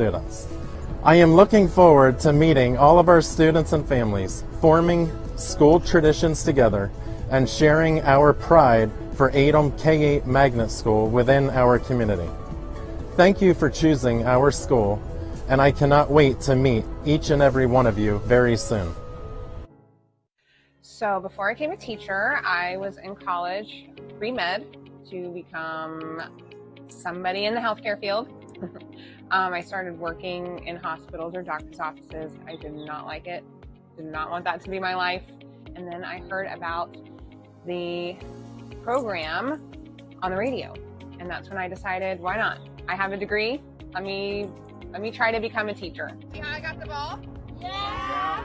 students. I am looking forward to meeting all of our students and families, forming school traditions together, and sharing our pride for Adom K-8 Magnet School within our community. Thank you for choosing our school, and I cannot wait to meet each and every one of you very soon. So before I became a teacher, I was in college, pre-med, to become somebody in the healthcare field. I started working in hospitals or doctor's offices. I did not like it, did not want that to be my life. And then I heard about the program on the radio. And that's when I decided, why not? I have a degree. Let me try to become a teacher. See how I got the ball? Yeah!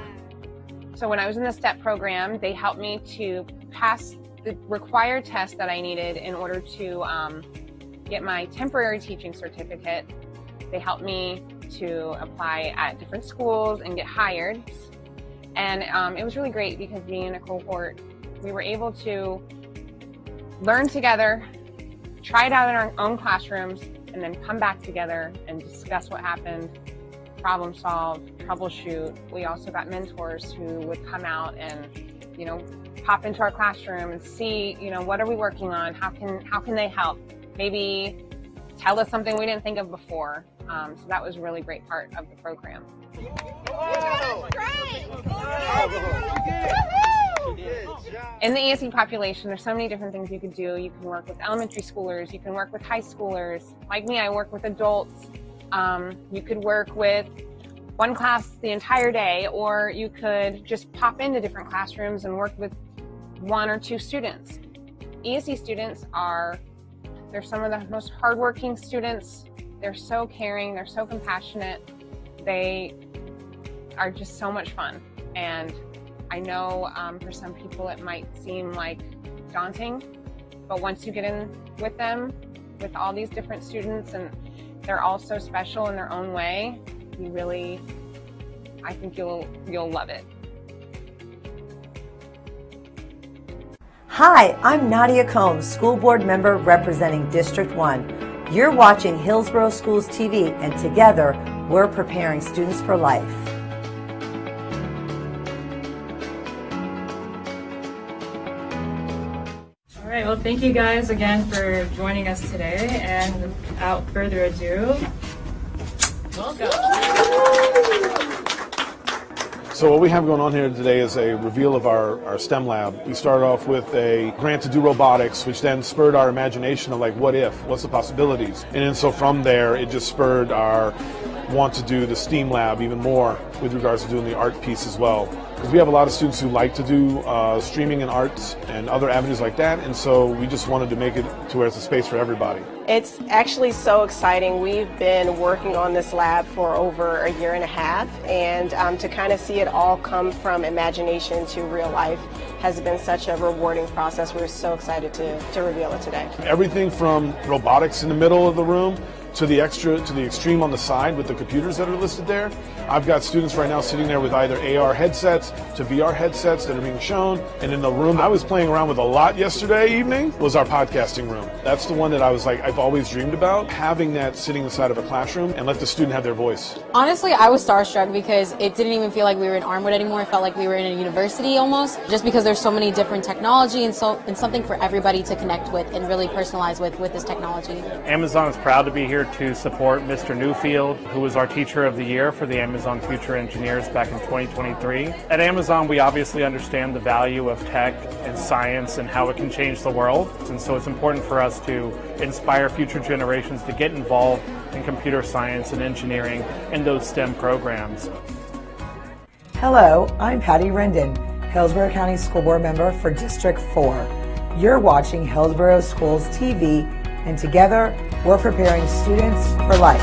So when I was in the STEP program, they helped me to pass the required test that I needed in order to get my temporary teaching certificate. They helped me to apply at different schools and get hired. And it was really great because being in a cohort, we were able to learn together, try it out in our own classrooms, and then come back together and discuss what happened, problem solve, troubleshoot. We also got mentors who would come out and, pop into our classroom and see, what are we working on? How can they help? Maybe tell us something we didn't think of before. So that was a really great part of the program. In the ESE population, there's so many different things you could do. You can work with elementary schoolers, you can work with high schoolers. Like me, I work with adults. You could work with one class the entire day, or you could just pop into different classrooms and work with one or two students. ESE students they're some of the most hardworking students. They're so caring, they're so compassionate. They are just so much fun. And I know for some people it might seem like daunting, but once you get in with them, with all these different students, and they're all so special in their own way, I think you'll love it. Hi, I'm Nadia Combs, school board member representing District 1. You're watching Hillsborough Schools TV, and together we're preparing students for life. All right, well, thank you guys again for joining us today, and without further ado, welcome. So what we have going on here today is a reveal of our STEM lab. We started off with a grant to do robotics, which then spurred our imagination of what if, what's the possibilities? And then so from there, it just spurred our want to do the STEAM lab even more with regards to doing the art piece as well. Because we have a lot of students who like to do streaming and arts and other avenues like that, and so we just wanted to make it to where it's a space for everybody. It's actually so exciting. We've been working on this lab for over a year and a half, and to kind of see it all come from imagination to real life has been such a rewarding process. We're so excited to reveal it today. Everything from robotics in the middle of the room to the extreme on the side with the computers that are listed there. I've got students right now sitting there with either AR headsets to VR headsets that are being shown. And in the room I was playing around with a lot yesterday evening was our podcasting room. That's the one that I was I've always dreamed about, having that sitting inside of a classroom and let the student have their voice. Honestly, I was starstruck because it didn't even feel like we were in Armwood anymore. It felt like we were in a university almost, just because there's so many different technology and something for everybody to connect with and really personalize with this technology. Amazon is proud to be here to support Mr. Newfield, who was our Teacher of the Year for the Amazon Future Engineers back in 2023. At Amazon, we obviously understand the value of tech and science and how it can change the world. And so it's important for us to inspire future generations to get involved in computer science and engineering in those STEM programs. Hello, I'm Patty Rendon, Hillsborough County School Board member for District 4. You're watching Hillsborough Schools TV, and together we're preparing students for life.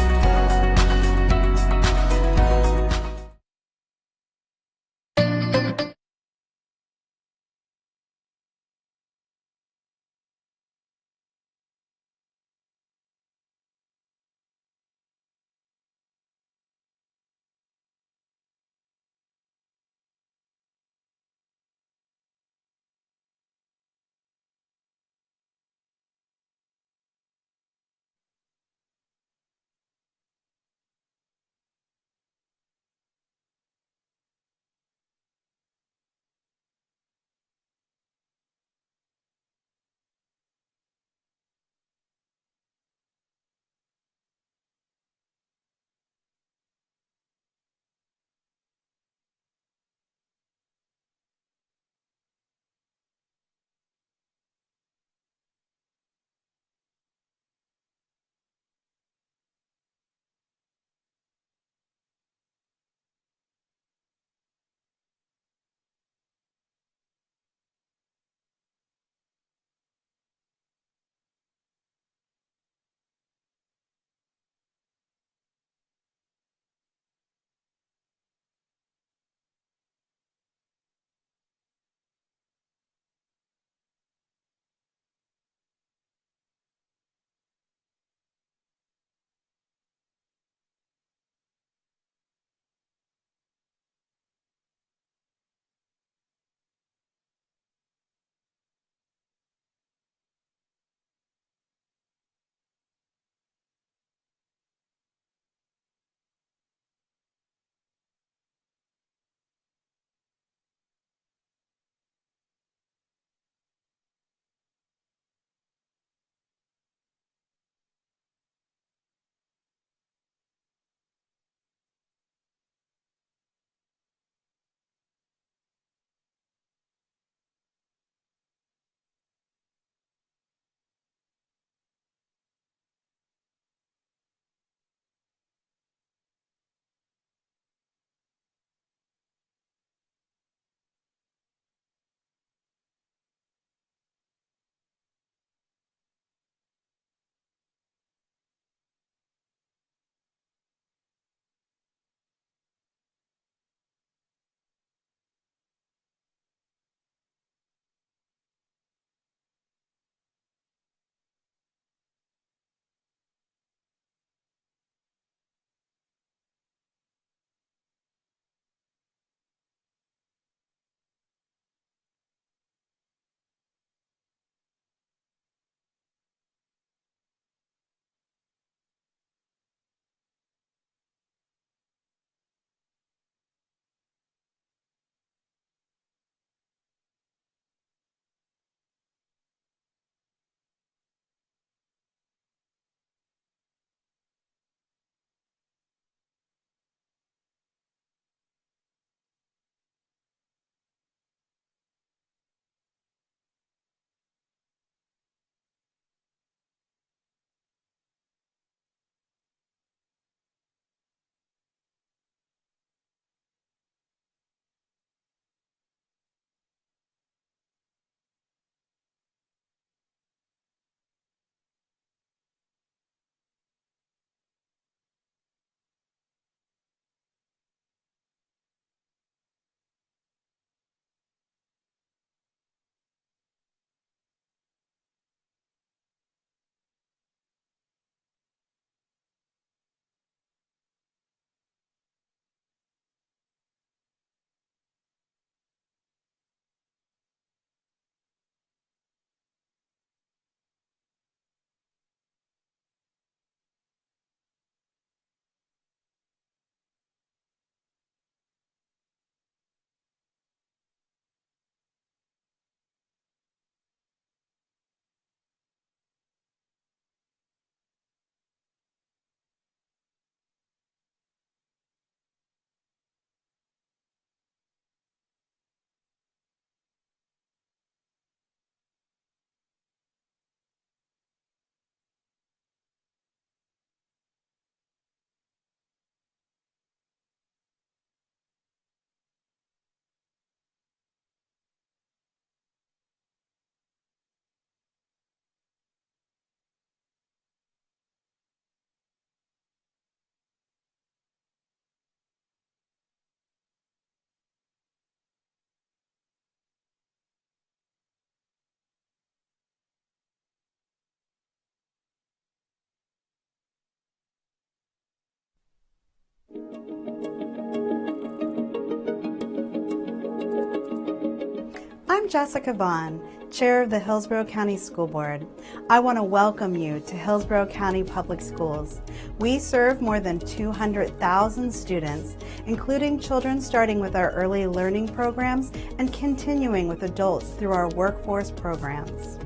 I'm Jessica Vaughn, Chair of the Hillsborough County School Board. I want to welcome you to Hillsborough County Public Schools. We serve more than 200,000 students, including children starting with our early learning programs and continuing with adults through our workforce programs.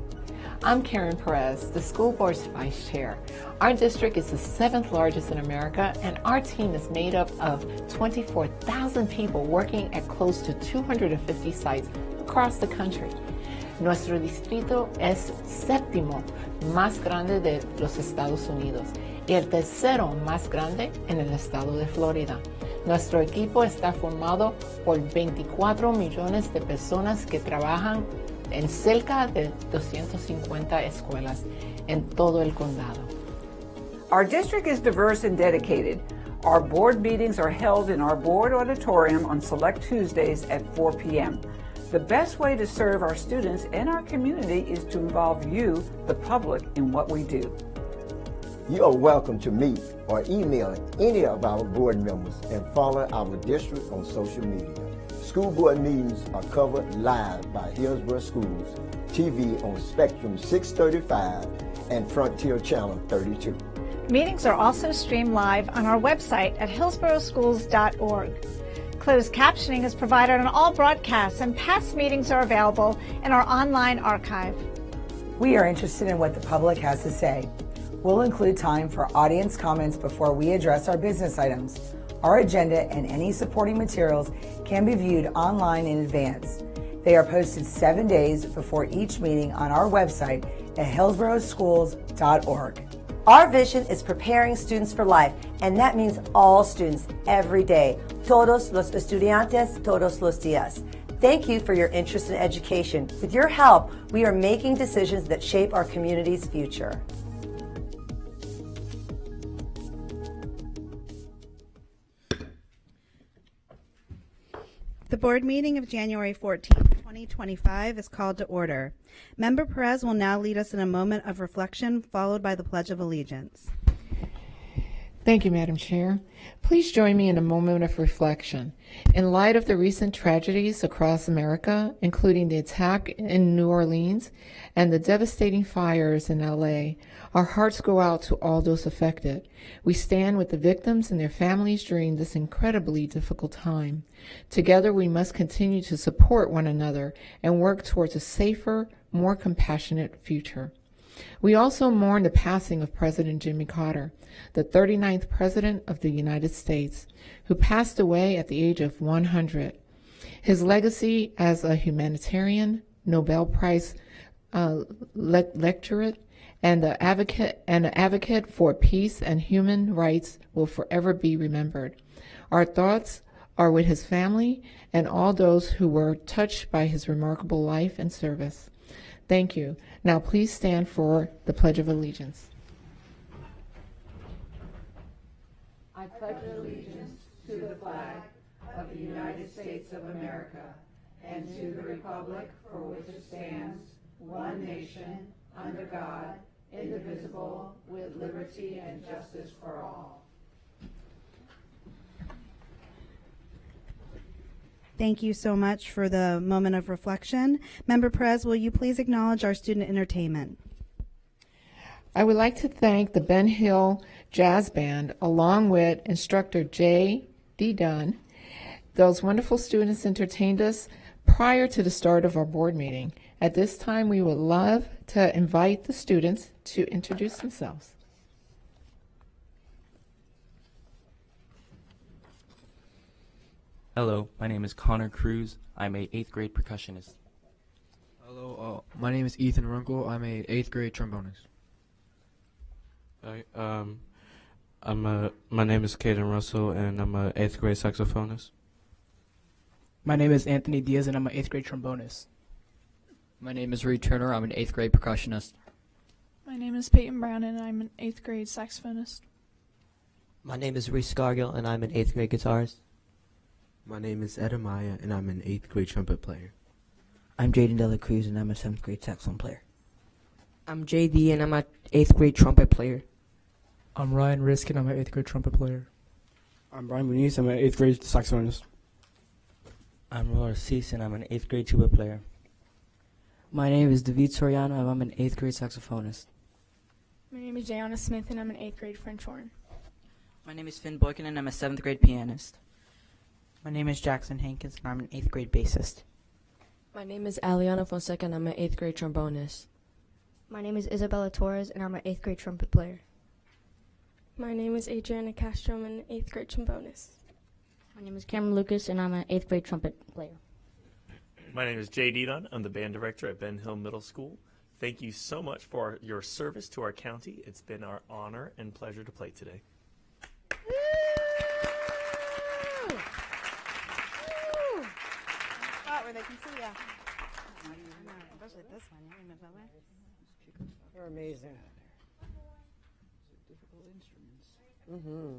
I'm Karen Perez, the school board's vice chair. Our district is the 7th largest in America, and our team is made up of 24,000 people working at close to 250 sites across the country. Nuestro distrito es séptimo más grande de los Estados Unidos y el tercero más grande en el estado de Florida. Nuestro equipo está formado por 24 millones de personas que trabajan en cerca de 250 escuelas en todo el condado. Our district is diverse and dedicated. Our board meetings are held in our board auditorium on select Tuesdays at 4 p.m. The best way to serve our students and our community is to involve you, the public, in what we do. You are welcome to meet or email any of our board members and follow our district on social media. School board meetings are covered live by Hillsborough Schools TV on Spectrum 635 and Frontier Channel 32. Meetings are also streamed live on our website at hillsboroughschools.org. Closed captioning is provided on all broadcasts, and past meetings are available in our online archive. We are interested in what the public has to say. We'll include time for audience comments before we address our business items. Our agenda and any supporting materials can be viewed online in advance. They are posted 7 days before each meeting on our website at hillsboroughschools.org. Our vision is preparing students for life, and that means all students every day. Todos los estudiantes, todos los días. Thank you for your interest in education. With your help, we are making decisions that shape our community's future. The board meeting of January 14, 2025 is called to order. Member Perez will now lead us in a moment of reflection, followed by the Pledge of Allegiance. Thank you, Madam Chair. Please join me in a moment of reflection. In light of the recent tragedies across America, including the attack in New Orleans and the devastating fires in LA, our hearts go out to all those affected. We stand with the victims and their families during this incredibly difficult time. Together, we must continue to support one another and work towards a safer, more compassionate future. We also mourn the passing of President Jimmy Carter, the 39th President of the United States, who passed away at the age of 100. His legacy as a humanitarian, Nobel Prize lecturer, and an advocate for peace and human rights will forever be remembered. Our thoughts are with his family and all those who were touched by his remarkable life and service. Thank you. Now please stand for the Pledge of Allegiance. I pledge allegiance to the flag of the United States of America and to the republic for which it stands, one nation, under God, indivisible, with liberty and justice for all. Thank you so much for the moment of reflection. Member Perez, will you please acknowledge our student entertainment? I would like to thank the Ben Hill Jazz Band, along with instructor J.D. Dunn. Those wonderful students entertained us prior to the start of our board meeting. At this time, we would love to invite the students to introduce themselves. Hello, my name is Connor Cruz. I'm a 8th grade percussionist. Hello, my name is Ethan Runkle. I'm a 8th grade trombonist. Hi, my name is Caden Russell, and I'm a 8th grade saxophonist. My name is Anthony Diaz, and I'm an 8th grade trombonist. My name is Reed Turner. I'm an 8th grade percussionist. My name is Peyton Brown, and I'm an 8th grade saxophonist. My name is Reese Scargill, and I'm an 8th grade guitarist. My name is Edamaya, and I'm an 8th grade trumpet player. I'm Jaden Dela Cruz, and I'm a 7th grade saxophone player. I'm JD, and I'm an 8th grade trumpet player. I'm Ryan Risk, and I'm an 8th grade trumpet player. I'm Brian Muniz, I'm an 8th grade saxophonist. I'm Laura Cease, and I'm an 8th grade tuba player. My name is David Soriano, and I'm an 8th grade saxophonist. My name is Jayana Smith, and I'm an 8th grade French horn. My name is Finn Boykin, and I'm a 7th grade pianist. My name is Jackson Hankins, and I'm an 8th grade bassist. My name is Aliana Fonseca, and I'm an 8th grade trombonist. My name is Isabella Torres, and I'm an 8th grade trumpet player. My name is Adriana Castro, I'm an 8th grade trombonist. My name is Cameron Lucas, and I'm an 8th grade trumpet player. My name is Jay Dedon. I'm the band director at Ben Hill Middle School. Thank you so much for your service to our county. It's been our honor and pleasure to play today. Where they can see ya. Especially this one. They're amazing. Difficult instruments. Mm-hmm.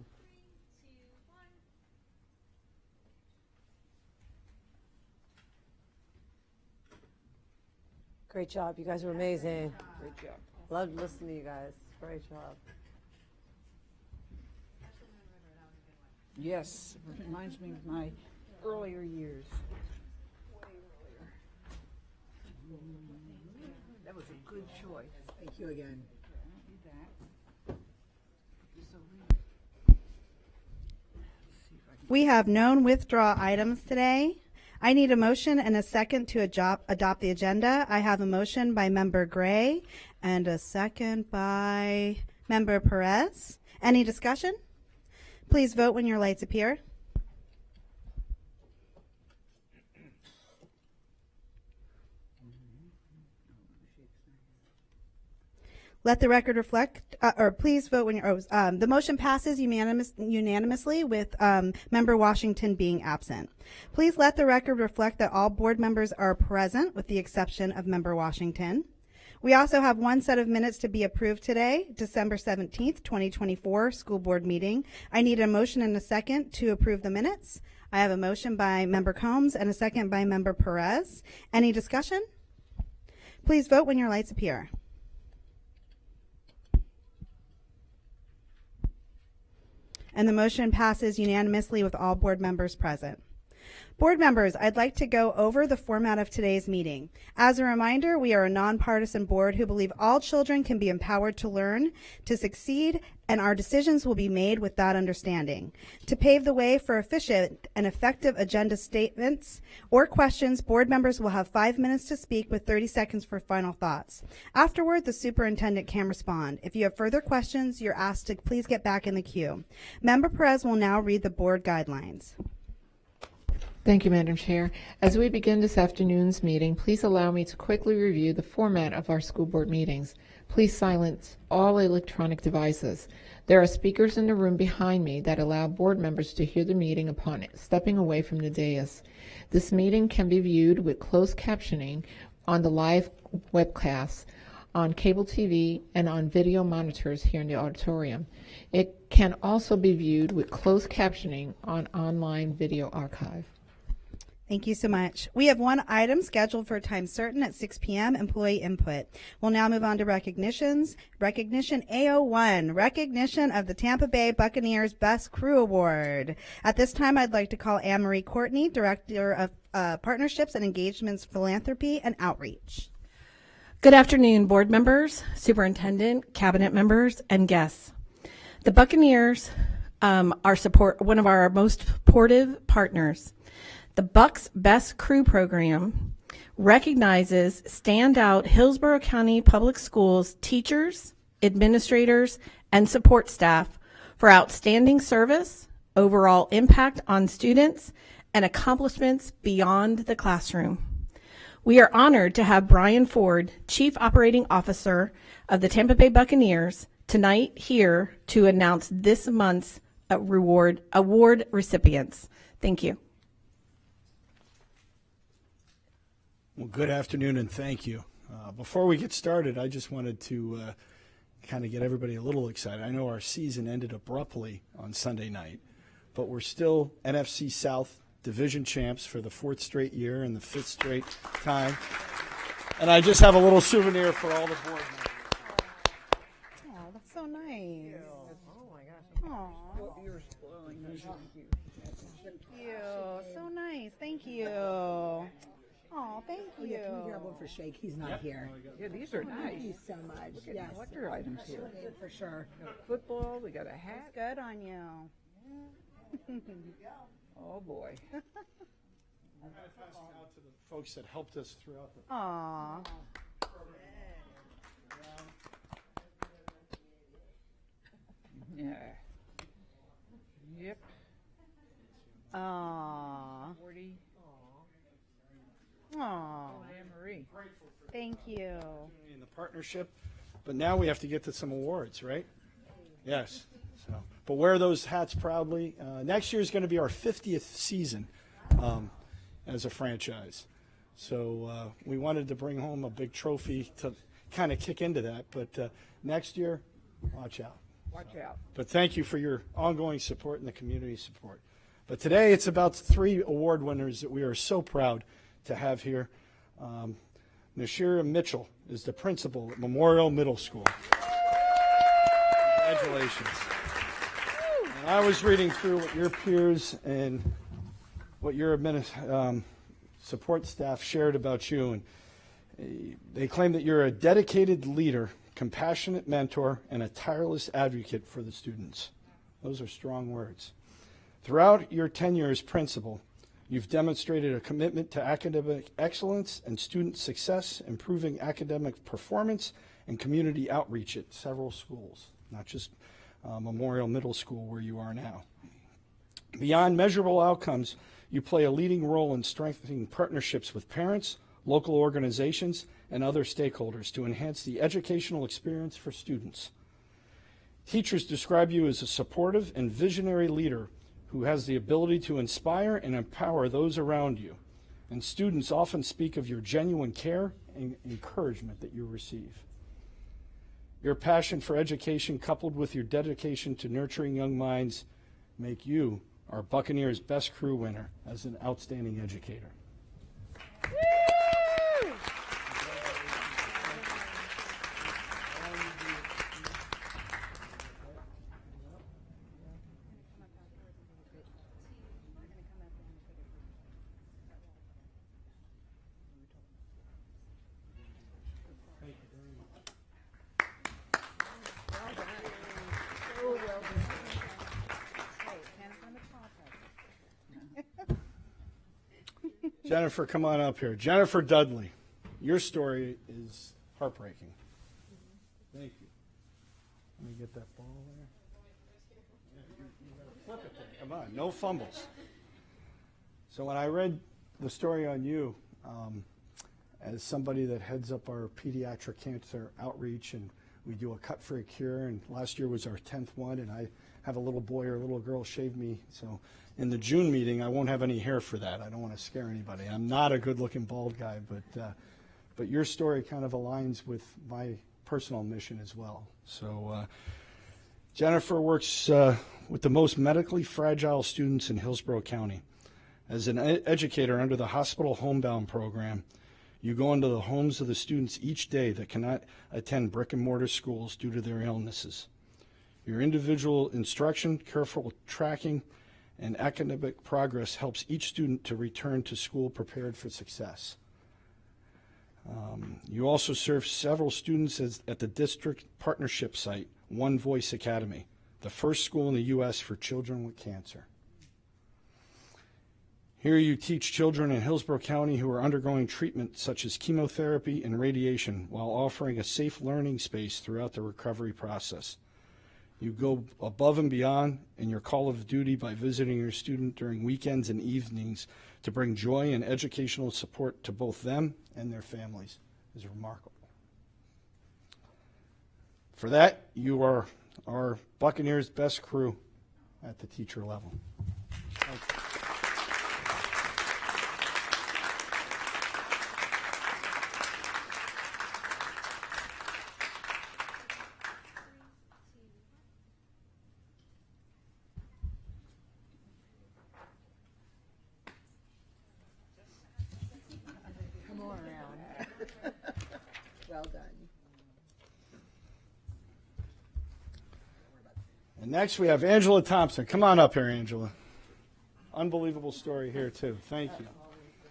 Great job. You guys were amazing. Great job. Loved listening to you guys. Great job. Yes, it reminds me of my earlier years. That was a good choice. Thank you again. We have known withdraw items today. I need a motion and a second to adopt the agenda. I have a motion by Member Gray and a second by Member Perez. Any discussion? Please vote when your lights appear. Let the record reflect, or please vote when you're, the motion passes unanimously with Member Washington being absent. Please let the record reflect that all board members are present with the exception of Member Washington. We also have one set of minutes to be approved today, December 17th, 2024 school board meeting. I need a motion and a second to approve the minutes. I have a motion by Member Combs and a second by Member Perez. Any discussion? Please vote when your lights appear. And the motion passes unanimously with all board members present. Board members, I'd like to go over the format of today's meeting. As a reminder, we are a nonpartisan board who believe all children can be empowered to learn, to succeed, and our decisions will be made with that understanding. To pave the way for efficient and effective agenda statements or questions, board members will have 5 minutes to speak with 30 seconds for final thoughts. Afterward, the superintendent can respond. If you have further questions, you're asked to please get back in the queue. Member Perez will now read the board guidelines. Thank you, Madam Chair. As we begin this afternoon's meeting, please allow me to quickly review the format of our school board meetings. Please silence all electronic devices. There are speakers in the room behind me that allow board members to hear the meeting upon stepping away from the dais. This meeting can be viewed with closed captioning on the live webcast, on cable TV, and on video monitors here in the auditorium. It can also be viewed with closed captioning on online video archive. Thank you so much. We have one item scheduled for a time certain at 6 p.m., employee input. We'll now move on to recognitions. Recognition AO1, recognition of the Tampa Bay Buccaneers Best Crew Award. At this time, I'd like to call Anne-Marie Courtney, Director of Partnerships and Engagements, Philanthropy, and Outreach. Good afternoon, board members, superintendent, cabinet members, and guests. The Buccaneers are one of our most supportive partners. The Bucs Best Crew Program recognizes standout Hillsborough County Public Schools teachers, administrators, and support staff for outstanding service, overall impact on students, and accomplishments beyond the classroom. We are honored to have Brian Ford, Chief Operating Officer of the Tampa Bay Buccaneers, tonight here to announce this month's award recipients. Thank you. Well, good afternoon and thank you. Before we get started, I just wanted to kind of get everybody a little excited. I know our season ended abruptly on Sunday night, but we're still NFC South Division champs for the 4th straight year and the 5th straight time. And I just have a little souvenir for all the board members. Oh, that's so nice. Oh my gosh. Aw. Well, you're spoiling this. Thank you. So nice. Thank you. Oh, thank you. Yeah, can we grab one for Shake? He's not here. Yeah, these are nice. Thank you so much. Look at Yes. wonder items here. For sure. We got football, we got a hat. Good on you. Oh, boy. I'm going to pass it out to the folks that helped us throughout the Aw. Yeah. Yep. Aw. 40. Aw. Anne Marie. Thank you. in the partnership. But now we have to get to some awards, right? Yes. So, but wear those hats proudly. Next year is going to be our 50th season as a franchise. So we wanted to bring home a big trophy to kind of kick into that. But next year, watch out. Watch out. But thank you for your ongoing support and the community support. But today it's about 3 award winners that we are so proud to have here. Nashira Mitchell is the principal at Memorial Middle School. Congratulations. And I was reading through what your peers and what your support staff shared about you, and they claim that you're a dedicated leader, compassionate mentor, and a tireless advocate for the students. Those are strong words. Throughout your tenure as principal, you've demonstrated a commitment to academic excellence and student success, improving academic performance and community outreach at several schools, not just Memorial Middle School where you are now. Beyond measurable outcomes, you play a leading role in strengthening partnerships with parents, local organizations, and other stakeholders to enhance the educational experience for students. Teachers describe you as a supportive and visionary leader who has the ability to inspire and empower those around you. And students often speak of your genuine care and encouragement that you receive. Your passion for education, coupled with your dedication to nurturing young minds, make you our Buccaneers Best Crew winner as an outstanding educator. Jennifer, come on up here. Jennifer Dudley, your story is heartbreaking. Thank you. Let me get that ball there. Yeah, you gotta flip it there. Come on, no fumbles. So when I read the story on you, as somebody that heads up our pediatric cancer outreach, and we do a cut for a cure, and last year was our 10th one, and I have a little boy or a little girl shave me, so in the June meeting, I won't have any hair for that. I don't want to scare anybody. I'm not a good-looking bald guy, but your story kind of aligns with my personal mission as well. So Jennifer works with the most medically fragile students in Hillsborough County. As an educator under the Hospital Homebound program, you go into the homes of the students each day that cannot attend brick-and-mortar schools due to their illnesses. Your individual instruction, careful tracking, and academic progress helps each student to return to school prepared for success. You also serve several students at the district partnership site, One Voice Academy, the first school in the U.S. for children with cancer. Here you teach children in Hillsborough County who are undergoing treatment such as chemotherapy and radiation while offering a safe learning space throughout the recovery process. You go above and beyond in your call of duty by visiting your student during weekends and evenings to bring joy and educational support to both them and their families. It is remarkable. For that, you are our Buccaneers Best Crew at the teacher level. Thank you. Well done. And next we have Angela Thompson. Come on up here, Angela. Unbelievable story here, too. Thank you.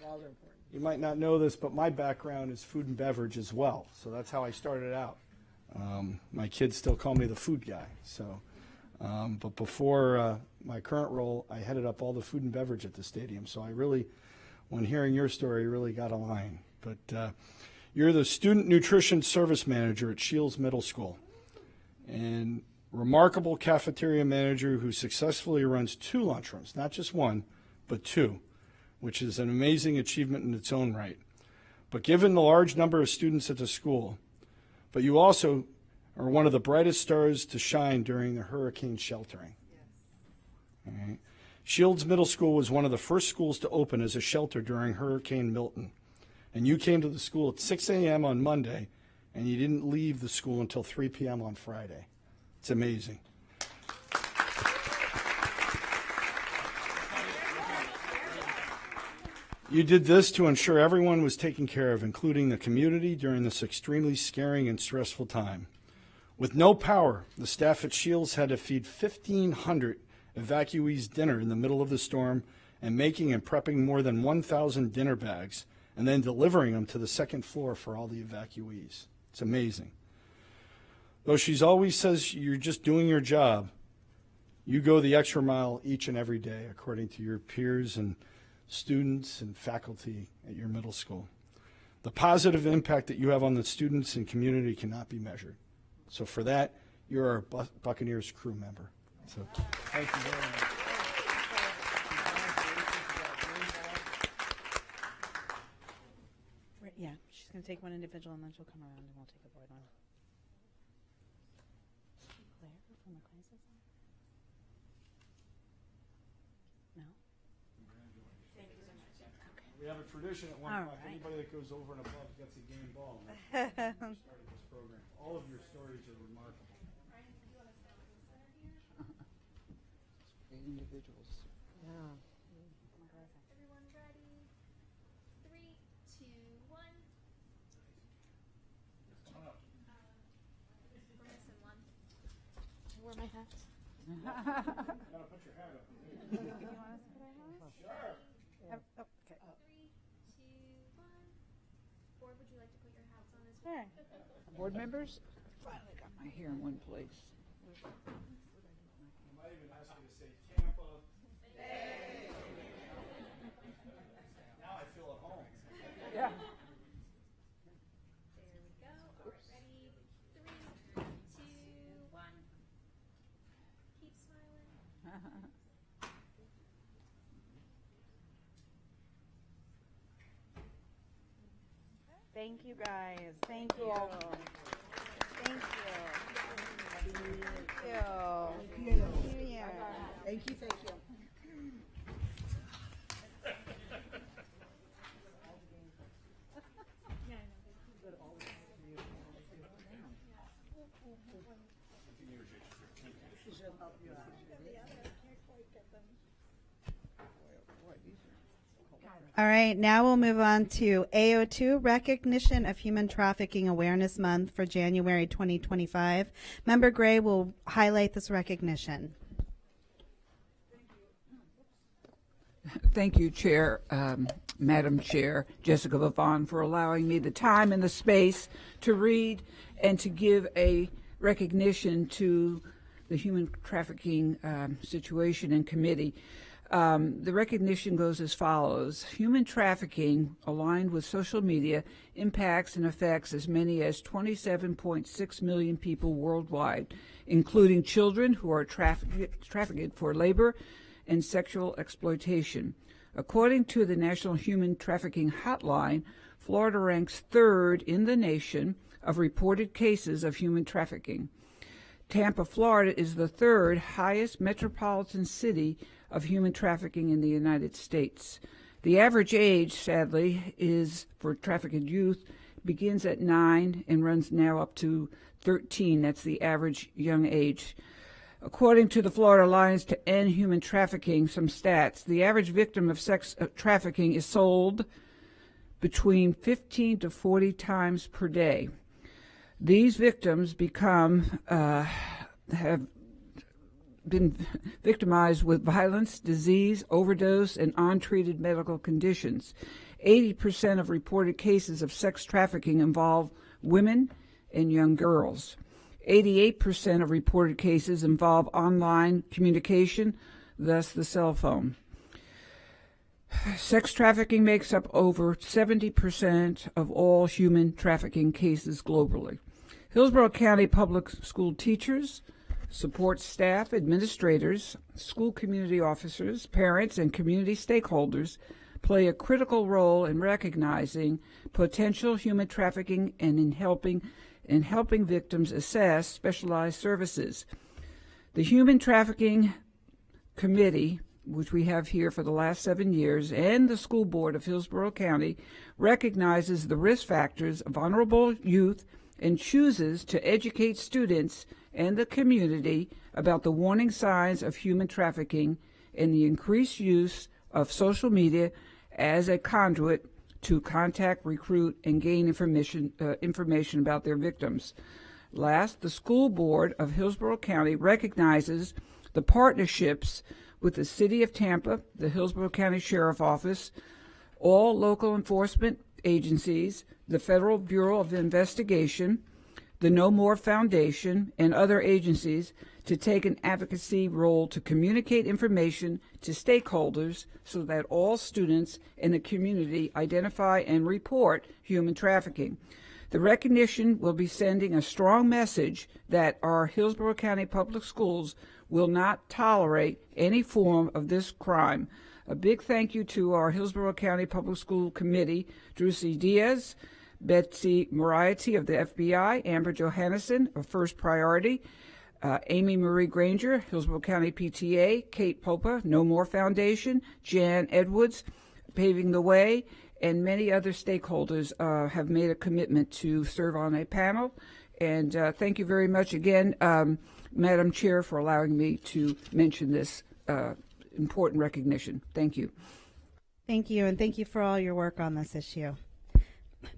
All are important. you might not know this, but my background is food and beverage as well. So that's how I started out. My kids still call me the food guy. So, but before my current role, I headed up all the food and beverage at the stadium. So I really, when hearing your story, really got a line. But you're the Student Nutrition Service Manager at Shields Middle School, and remarkable cafeteria manager who successfully runs 2 lunchrooms, not just 1, but 2, which is an amazing achievement in its own right. But given the large number of students at the school, but you also are one of the brightest stars to shine during the hurricane sheltering. All right. Shields Middle School was one of the first schools to open as a shelter during Hurricane Milton. And you came to the school at 6 a.m. on Monday, and you didn't leave the school until 3 p.m. on Friday. It's amazing. You did this to ensure everyone was taken care of, including the community, during this extremely scaring and stressful time. With no power, the staff at Shields had to feed 1,500 evacuees dinner in the middle of the storm, and making and prepping more than 1,000 dinner bags, and then delivering them to the second floor for all the evacuees. It's amazing. Though she's always says you're just doing your job, you go the extra mile each and every day, according to your peers and students and faculty at your middle school. The positive impact that you have on the students and community cannot be measured. So for that, you're our Buccaneers crew member. So thank you very much. Yeah, she's going to take one individual and then she'll come around and we'll take a board one. Claire from the crisis? No? Thank you so much. Okay. We have a tradition at 1 o'clock. Right. Anybody that goes over and above gets a game ball. We started this program. All of your stories are remarkable. Individuals. Yeah. Everyone ready? 3, 2, 1. We're missing one. I wore my hat. Gotta put your hat up. You want us to put our hats? Sure. Okay. 3, 2, 1. Or would you like to put your hats on as well? Sure. Board members? Finally got my hair in one place. I might even ask you to say Tampa. Hey. Now I feel at home. Yeah. There we go. All right, ready? 3, 2, 1. Keep smiling. Thank you, guys. Thank you. Thank you. Thank you. Thank you. Thank you. All right, now we'll move on to AO2, Recognition of Human Trafficking Awareness Month for January 2025. Member Gray will highlight this recognition. Thank you, Chair, Madam Chair, Jessica Levon, for allowing me the time and the space to read and to give a recognition to the human trafficking situation and committee. The recognition goes as follows. Human trafficking, aligned with social media, impacts and affects as many as 27.6 million people worldwide, including children who are trafficked for labor and sexual exploitation. According to the National Human Trafficking Hotline, Florida ranks 3rd in the nation of reported cases of human trafficking. Tampa, Florida is the 3rd highest metropolitan city of human trafficking in the United States. The average age, sadly, is for trafficked youth begins at 9 and runs now up to 13. That's the average young age. According to the Florida Alliance to End Human Trafficking, some stats, the average victim of sex trafficking is sold between 15 to 40 times per day. These victims have been victimized with violence, disease, overdose, and untreated medical conditions. 80% of reported cases of sex trafficking involve women and young girls. 88% of reported cases involve online communication, thus the cell phone. Sex trafficking makes up over 70% of all human trafficking cases globally. Hillsborough County Public School teachers, support staff, administrators, school community officers, parents, and community stakeholders play a critical role in recognizing potential human trafficking and in helping victims assess specialized services. The Human Trafficking Committee, which we have here for the last 7 years, and the School Board of Hillsborough County recognizes the risk factors of vulnerable youth and chooses to educate students and the community about the warning signs of human trafficking and the increased use of social media as a conduit to contact, recruit, and gain information about their victims. Last, the School Board of Hillsborough County recognizes the partnerships with the City of Tampa, the Hillsborough County Sheriff Office, all local enforcement agencies, the Federal Bureau of Investigation, the No More Foundation, and other agencies to take an advocacy role to communicate information to stakeholders so that all students in the community identify and report human trafficking. The recognition will be sending a strong message that our Hillsborough County Public Schools will not tolerate any form of this crime. A big thank you to our Hillsborough County Public School Committee, Drucy Diaz, Betsy Moriarty of the FBI, Amber Johannesson of First Priority, Amy Marie Granger, Hillsborough County PTA, Kate Popa, No More Foundation, Jan Edwards, Paving the Way, and many other stakeholders have made a commitment to serve on a panel. And thank you very much again, Madam Chair, for allowing me to mention this important recognition. Thank you. Thank you, and thank you for all your work on this issue.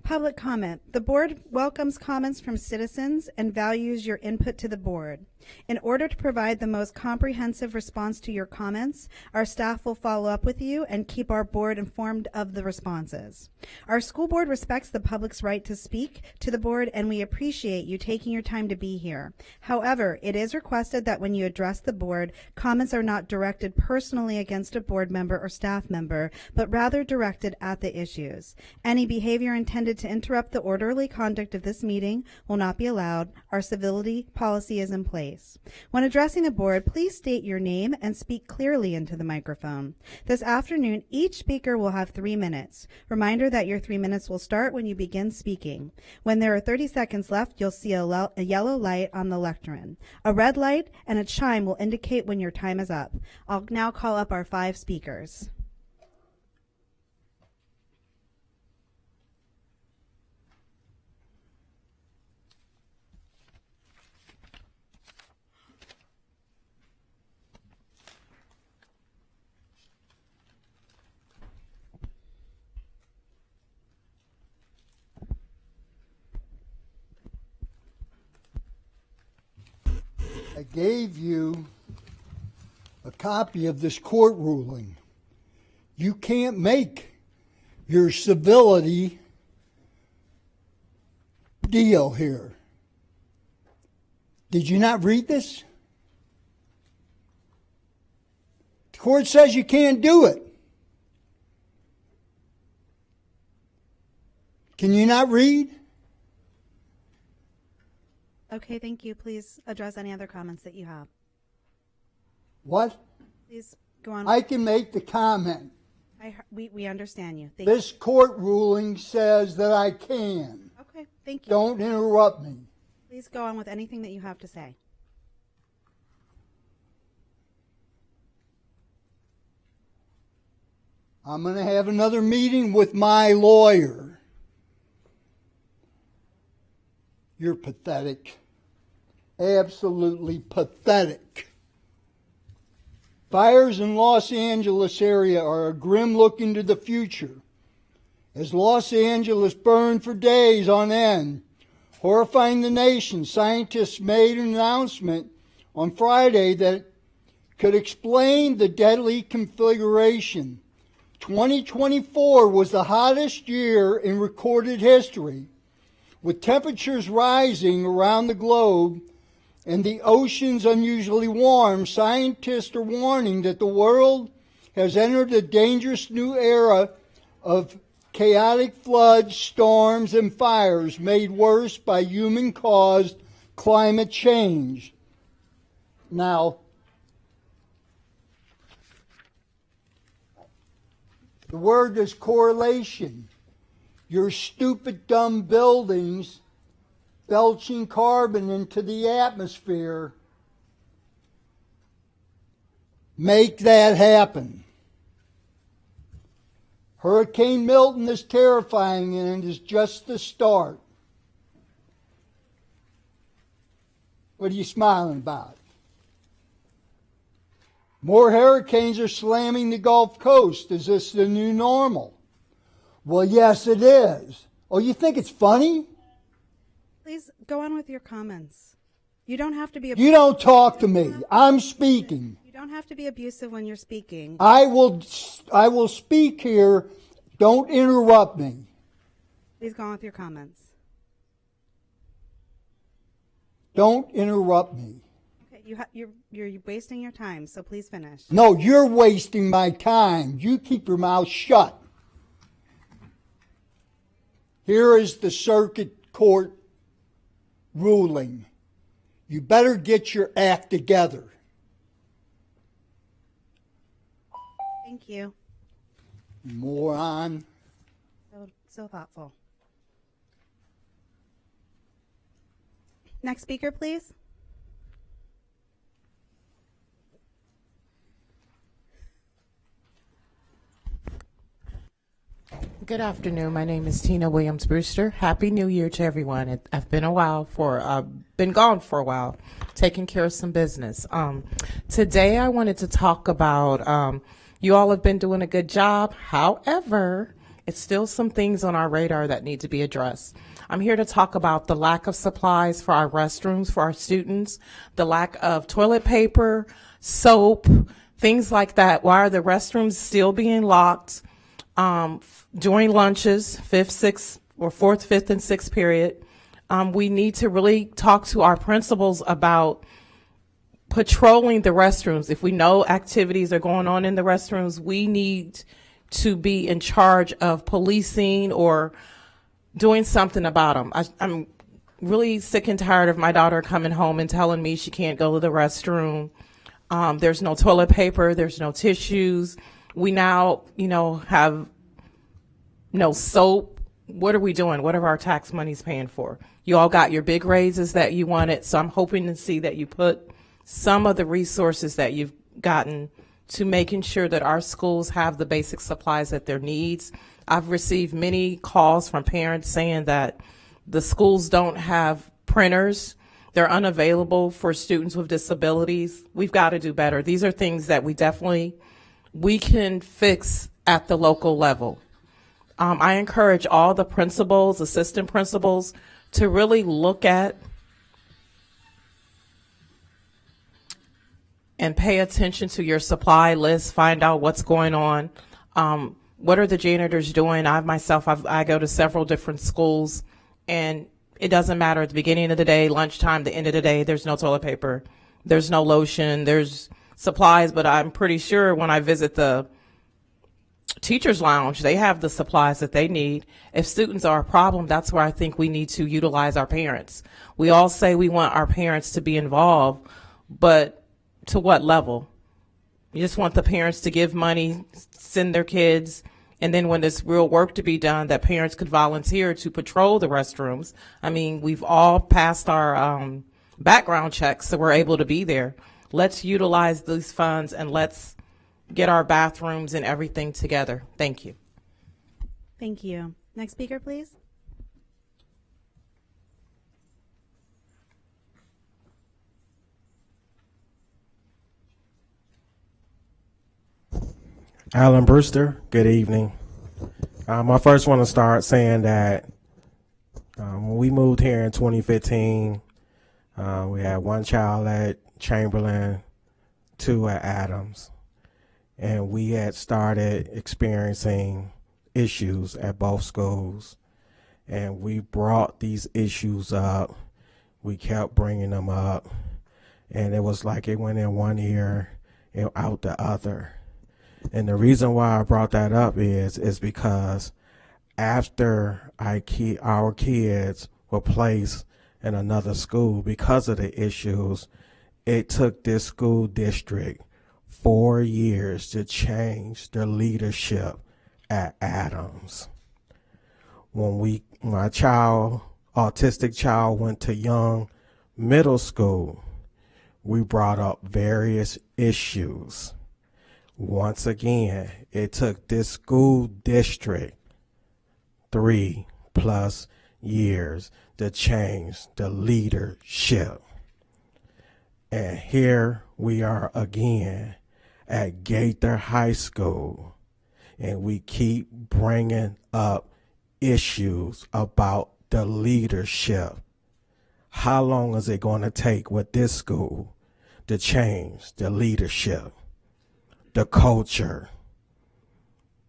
Public comment. The board welcomes comments from citizens and values your input to the board. In order to provide the most comprehensive response to your comments, our staff will follow up with you and keep our board informed of the responses. Our school board respects the public's right to speak to the board, and we appreciate you taking your time to be here. However, it is requested that when you address the board, comments are not directed personally against a board member or staff member, but rather directed at the issues. Any behavior intended to interrupt the orderly conduct of this meeting will not be allowed. Our civility policy is in place. When addressing the board, please state your name and speak clearly into the microphone. This afternoon, each speaker will have 3 minutes. Reminder that your 3 minutes will start when you begin speaking. When there are 30 seconds left, you'll see a yellow light on the lectern. A red light and a chime will indicate when your time is up. I'll now call up our 5 speakers. I gave you a copy of this court ruling. You can't make your civility deal here. Did you not read this? The court says you can't do it. Can you not read? Okay, thank you. Please address any other comments that you have. What? Please go on. I can make the comment. We understand you. This court ruling says that I can. Okay, thank you. Don't interrupt me. Please go on with anything that you have to say. I'm going to have another meeting with my lawyer. You're pathetic. Absolutely pathetic. Fires in Los Angeles area are a grim look into the future. As Los Angeles burned for days on end, horrifying the nation, scientists made an announcement on Friday that could explain the deadly conflagration 2024 was the hottest year in recorded history. With temperatures rising around the globe and the oceans unusually warm, scientists are warning that the world has entered a dangerous new era of chaotic floods, storms, and fires made worse by human-caused climate change. Now, the word is correlation. Your stupid, dumb buildings belching carbon into the atmosphere make that happen. Hurricane Milton is terrifying and it is just the start. What are you smiling about? More hurricanes are slamming the Gulf Coast. Is this the new normal? Well, yes, it is. Oh, you think it's funny? Please go on with your comments. You don't have to be. You don't talk to me. I'm speaking. You don't have to be abusive when you're speaking. I will speak here. Don't interrupt me. Please go on with your comments. Don't interrupt me. Okay, you're wasting your time, so please finish. No, you're wasting my time. You keep your mouth shut. Here is the circuit court ruling. You better get your act together. Thank you. Moron. So thoughtful. Next speaker, please. Good afternoon. My name is Tina Williams Brewster. Happy New Year to everyone. I've been been gone for a while, taking care of some business. Today I wanted to talk about, you all have been doing a good job. However, it's still some things on our radar that need to be addressed. I'm here to talk about the lack of supplies for our restrooms for our students, the lack of toilet paper, soap, things like that. Why are the restrooms still being locked? During lunches, 5th, 6th, or 4th, 5th, and 6th period, we need to really talk to our principals about patrolling the restrooms. If we know activities are going on in the restrooms, we need to be in charge of policing or doing something about them. I'm really sick and tired of my daughter coming home and telling me she can't go to the restroom. There's no toilet paper, there's no tissues. We now, have no soap. What are we doing? What are our tax monies paying for? You all got your big raises that you wanted, so I'm hoping to see that you put some of the resources that you've gotten to making sure that our schools have the basic supplies that their needs. I've received many calls from parents saying that the schools don't have printers. They're unavailable for students with disabilities. We've got to do better. These are things that we can fix at the local level. I encourage all the principals, assistant principals, to really look at and pay attention to your supply list, find out what's going on. What are the janitors doing? I go to several different schools, and it doesn't matter at the beginning of the day, lunchtime, the end of the day, there's no toilet paper, there's no lotion, there's supplies, but I'm pretty sure when I visit the teacher's lounge, they have the supplies that they need. If students are a problem, that's where I think we need to utilize our parents. We all say we want our parents to be involved, but to what level? You just want the parents to give money, send their kids, and then when there's real work to be done, that parents could volunteer to patrol the restrooms. I mean, we've all passed our background checks, so we're able to be there. Let's utilize these funds and let's get our bathrooms and everything together. Thank you. Thank you. Next speaker, please. Alan Brewster, good evening. I first want to start saying that when we moved here in 2015, we had one child at Chamberlain, 2 at Adams. and we had started experiencing issues at both schools, and we brought these issues up. We kept bringing them up, and it was like it went in one ear and out the other. And the reason why I brought that up is because after our kids were placed in another school because of the issues, it took this school district 4 years to change the leadership at Adams. When my autistic child went to Young Middle School, we brought up various issues. Once again, it took this school district 3+ years to change the leadership. And here we are again at Gaither High School, and we keep bringing up issues about the leadership. How long is it going to take with this school to change the leadership, the culture?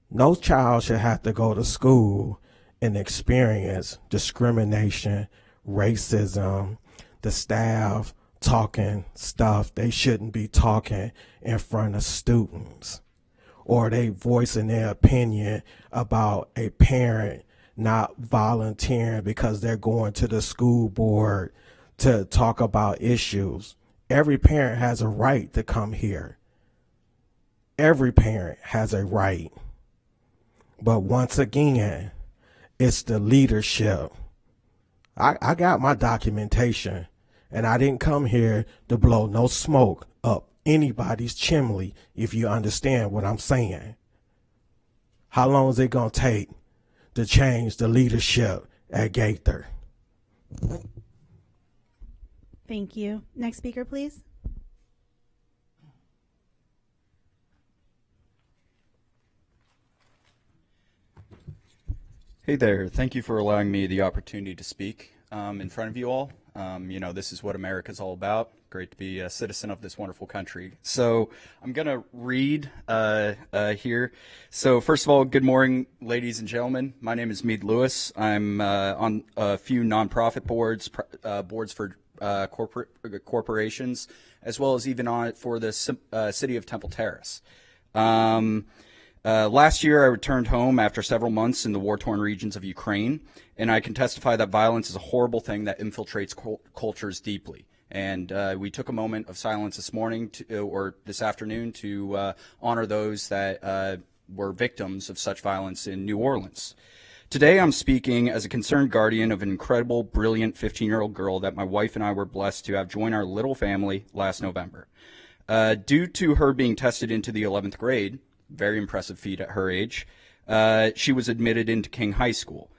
No child should have to go to school and experience discrimination, racism, the staff talking stuff they shouldn't be talking in front of students, or they voicing their opinion about a parent not volunteering because they're going to the school board to talk about issues. Every parent has a right to come here. Every parent has a right. But once again, it's the leadership. I got my documentation, and I didn't come here to blow no smoke up anybody's chimney, if you understand what I'm saying. How long is it going to take to change the leadership at Gaither? Thank you. Next speaker, please. Hey there. Thank you for allowing me the opportunity to speak in front of you all. This is what America's all about. Great to be a citizen of this wonderful country. So I'm going to read here. So first of all, good morning, ladies and gentlemen. My name is Mead Lewis. I'm on a few nonprofit boards, boards for corporations, as well as even on it for the city of Temple Terrace. Last year, I returned home after several months in the war-torn regions of Ukraine, and I can testify that violence is a horrible thing that infiltrates cultures deeply. And we took a moment of silence this morning or this afternoon to honor those that were victims of such violence in New Orleans. Today, I'm speaking as a concerned guardian of an incredible, brilliant 15-year-old girl that my wife and I were blessed to have join our little family last November. Due to her being tested into the 11th grade, very impressive feat at her age, she was admitted into King High School.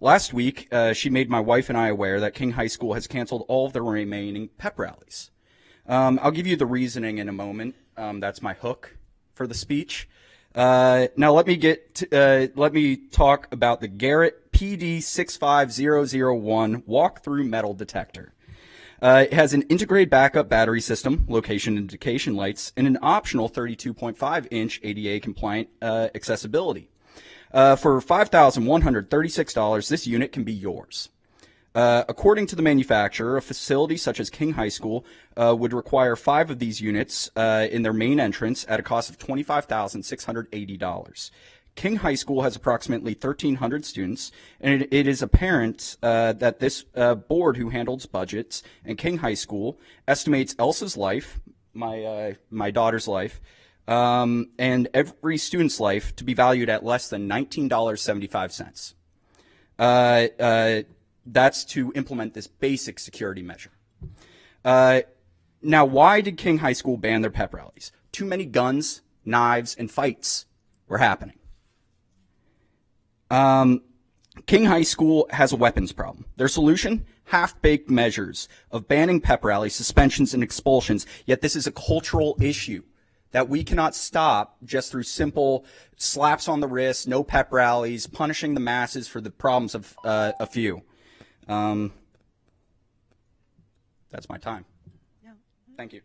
Last week, she made my wife and I aware that King High School has canceled all of the remaining pep rallies. I'll give you the reasoning in a moment. That's my hook for the speech. Now let me talk about the Garrett PD 65001 walk-through metal detector. It has an integrated backup battery system, location indication lights, and an optional 32.5-inch ADA-compliant accessibility. For $5,136, this unit can be yours. According to the manufacturer, a facility such as King High School would require 5 of these units in their main entrance at a cost of $25,680. King High School has approximately 1,300 students, and it is apparent that this board who handles budgets and King High School estimates Elsa's life, my daughter's life, and every student's life to be valued at less than $19.75. That's to implement this basic security measure. Now, why did King High School ban their pep rallies? Too many guns, knives, and fights were happening. King High School has a weapons problem. Their solution? Half-baked measures of banning pep rallies, suspensions, and expulsions. Yet this is a cultural issue that we cannot stop just through simple slaps on the wrist, no pep rallies, punishing the masses for the problems of a few. That's my time. Thank you.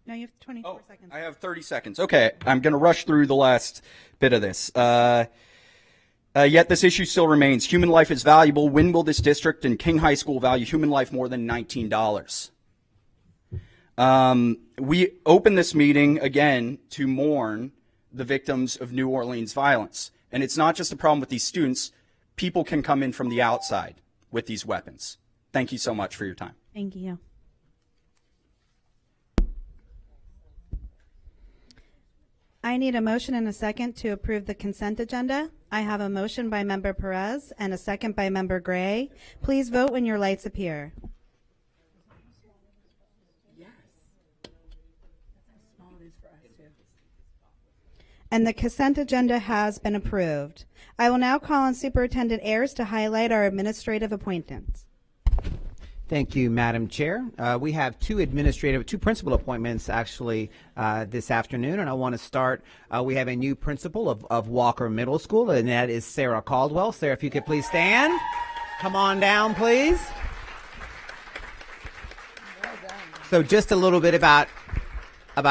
No, you have 24 seconds. I have 30 seconds. Okay, I'm going to rush through the last bit of this. Yet this issue still remains. Human life is valuable. When will this district and King High School value human life more than $19? We open this meeting again to mourn the victims of New Orleans violence. And it's not just a problem with these students. People can come in from the outside with these weapons. Thank you so much for your time. Thank you. I need a motion and a second to approve the consent agenda. I have a motion by Member Perez and a second by Member Gray. Please vote when your lights appear. And the consent agenda has been approved. I will now call on Superintendent Ayers to highlight our administrative appointments. Thank you, Madam Chair. We have two principal appointments actually this afternoon, and I want to start. We have a new principal of Walker Middle School, and that is Sarah Caldwell. Sarah, if you could please stand. Come on down, please. So just a little bit about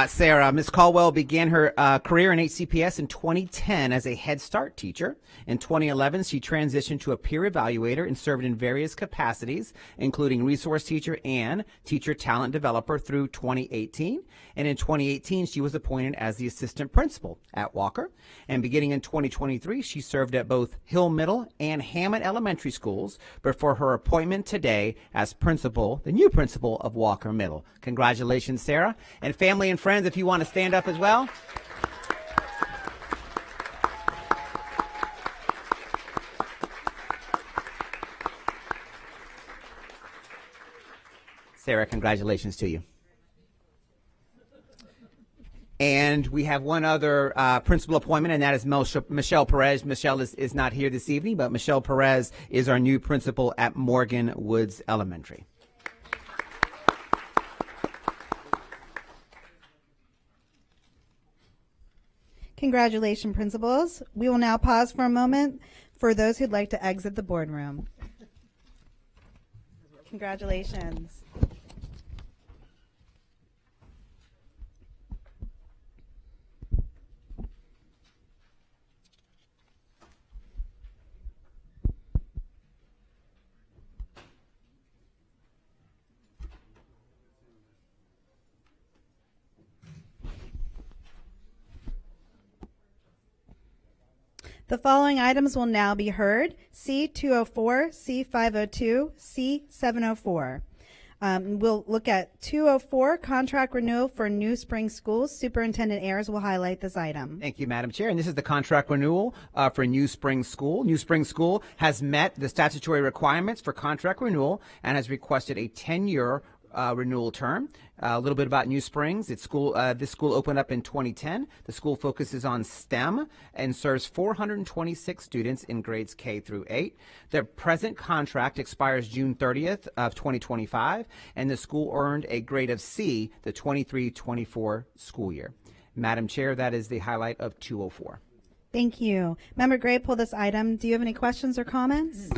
Sarah. Ms. Caldwell began her career in HCPS in 2010 as a Head Start teacher. In 2011, she transitioned to a peer evaluator and served in various capacities, including resource teacher and teacher talent developer through 2018. And in 2018, she was appointed as the assistant principal at Walker. And beginning in 2023, she served at both Hill Middle and Hammond Elementary Schools before her appointment today as principal, the new principal of Walker Middle. Congratulations, Sarah. And family and friends, if you want to stand up as well. Sarah, congratulations to you. And we have one other principal appointment, and that is Michelle Perez. Michelle is not here this evening, but Michelle Perez is our new principal at Morgan Woods Elementary. Congratulations, principals. We will now pause for a moment for those who'd like to exit the boardroom. Congratulations. The following items will now be heard: C-204, C-502, C-704. We'll look at 204, contract renewal for New Spring Schools. Superintendent Ayers will highlight this item. Thank you, Madam Chair. And this is the contract renewal for New Spring School. New Spring School has met the statutory requirements for contract renewal and has requested a 10-year renewal term. A little bit about New Springs. This school opened up in 2010. The school focuses on STEM and serves 426 students in grades K through 8. The present contract expires June 30th of 2025, and the school earned a grade of C the 23-24 school year. Madam Chair, that is the highlight of 204. Thank you. Member Gray pulled this item. Do you have any questions or comments?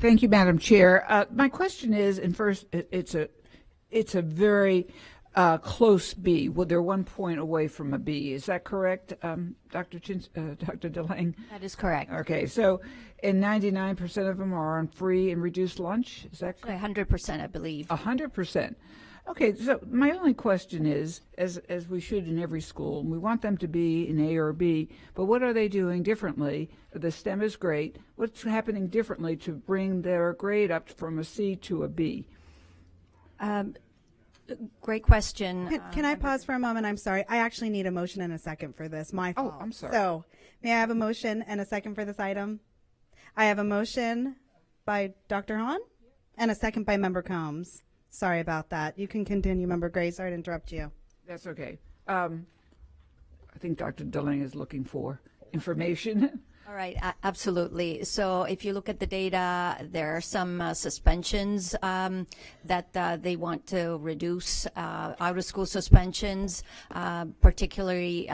Thank you, Madam Chair. My question is, and first, it's a very close B. Well, they're 1 point away from a B. Is that correct, Dr. DeLange? That is correct. Okay, so and 99% of them are on free and reduced lunch. Is that correct? 100%, I believe. 100%. Okay, so my only question is, as we should in every school, we want them to be in A or B, but what are they doing differently? The STEM is great. What's happening differently to bring their grade up from a C to a B? Great question. Can I pause for a moment? I'm sorry. I actually need a motion and a second for this. My fault. Oh, I'm sorry. So, may I have a motion and a second for this item? I have a motion by Dr. Hahn and a second by Member Combs. Sorry about that. You can continue, Member Gray. Sorry to interrupt you. That's okay. I think Dr. DeLange is looking for information. All right, absolutely. So if you look at the data, there are some suspensions that they want to reduce, out-of-school suspensions, particularly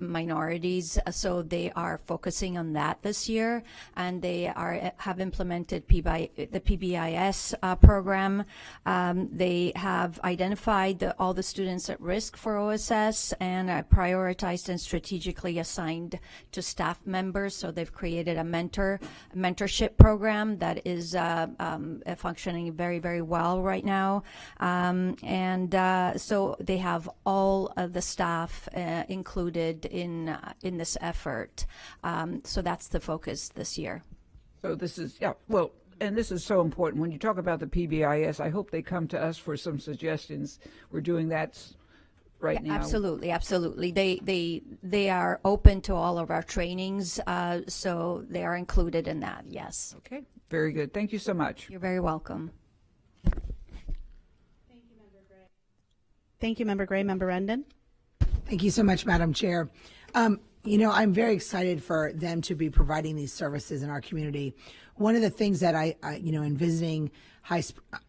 minorities. So they are focusing on that this year, and they have implemented the PBIS program. They have identified all the students at risk for OSS and prioritized and strategically assigned to staff members. So they've created a mentorship program that is functioning very, very well right now. So they have all of the staff included in this effort. So that's the focus this year. So this is, and this is so important. When you talk about the PBIS, I hope they come to us for some suggestions. We're doing that right now. Absolutely. They are open to all of our trainings, so they are included in that. Yes. Okay. Very good. Thank you so much. You're very welcome. Thank you, Member Gray. Member Rendon. Thank you so much, Madam Chair. I'm very excited for them to be providing these services in our community. One of the things that I in visiting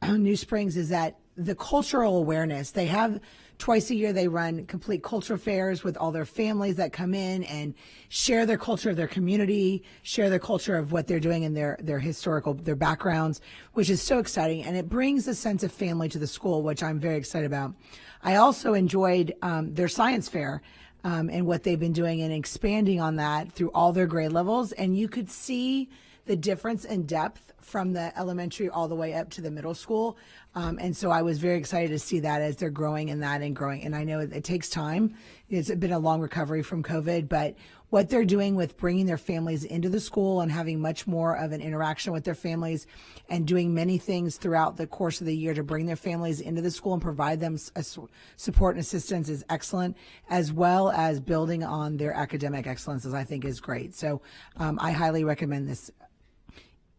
New Springs is that the cultural awareness they have. Twice a year, they run complete culture fairs with all their families that come in and share their culture of their community, share their culture of what they're doing in their their backgrounds, which is so exciting. And it brings a sense of family to the school, which I'm very excited about. I also enjoyed their science fair and what they've been doing and expanding on that through all their grade levels. And you could see the difference in depth from the elementary all the way up to the middle school. And so I was very excited to see that as they're growing in that and growing. And I know it takes time. It's been a long recovery from COVID, but what they're doing with bringing their families into the school and having much more of an interaction with their families and doing many things throughout the course of the year to bring their families into the school and provide them support and assistance is excellent, as well as building on their academic excellences, I think is great. So I highly recommend this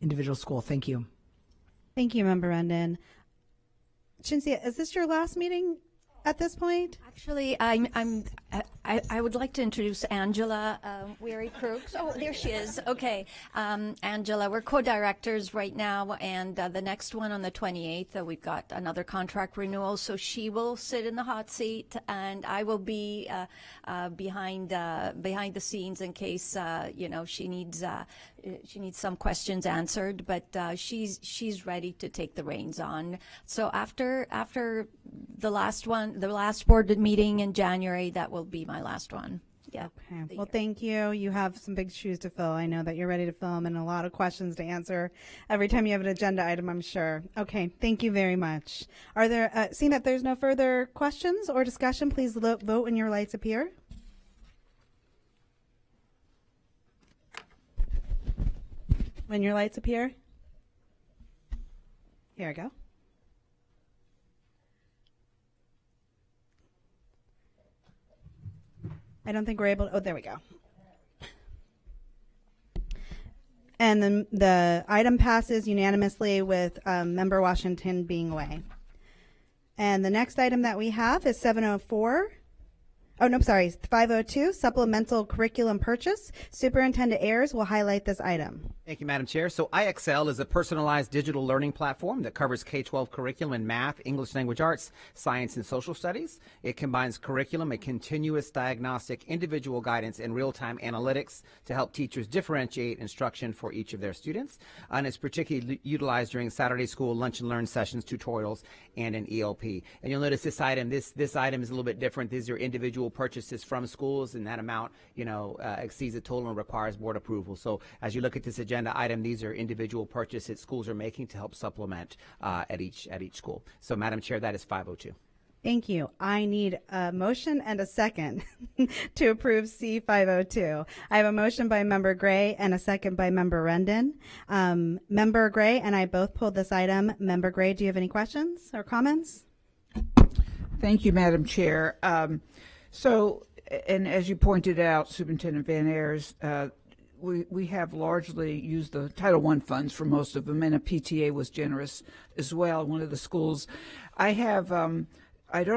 individual school. Thank you. Thank you, Member Rendon. Cinzia, is this your last meeting at this point? Actually, I would like to introduce Angela Weary Crooks. Oh, there she is. Okay. Angela, we're co-directors right now, and the next one on the 28th, we've got another contract renewal, so she will sit in the hot seat, and I will be behind the scenes in case she needs some questions answered, but she's ready to take the reins on. So after the last board meeting in January, that will be my last one. Yeah. Okay. Well, thank you. You have some big shoes to fill. I know that you're ready to fill them and a lot of questions to answer every time you have an agenda item, I'm sure. Okay. Thank you very much. Are there, seeing that there's no further questions or discussion, please vote when your lights appear. When your lights appear. Here we go. I don't think we're able to, oh, there we go. And then the item passes unanimously with Member Washington being away. And the next item that we have is 704. Oh, no, sorry, 502, supplemental curriculum purchase. Superintendent Ayers will highlight this item. Thank you, Madam Chair. So IXL is a personalized digital learning platform that covers K-12 curriculum in math, English language arts, science, and social studies. It combines curriculum, a continuous diagnostic, individual guidance, and real-time analytics to help teachers differentiate instruction for each of their students. And it's particularly utilized during Saturday school, lunch and learn sessions, tutorials, and an ELP. And you'll notice this item is a little bit different. These are individual purchases from schools, and that amount, exceeds the total and requires board approval. So as you look at this agenda item, these are individual purchases schools are making to help supplement at each school. So, Madam Chair, that is 502. Thank you. I need a motion and a second to approve C502. I have a motion by Member Gray and a second by Member Rendon. Member Gray and I both pulled this item. Member Gray, do you have any questions or comments? Thank you, Madam Chair. So, and as you pointed out, Superintendent Van Ayers, we have largely used the Title I funds for most of them, and a PTA was generous as well. One of the schools, I don't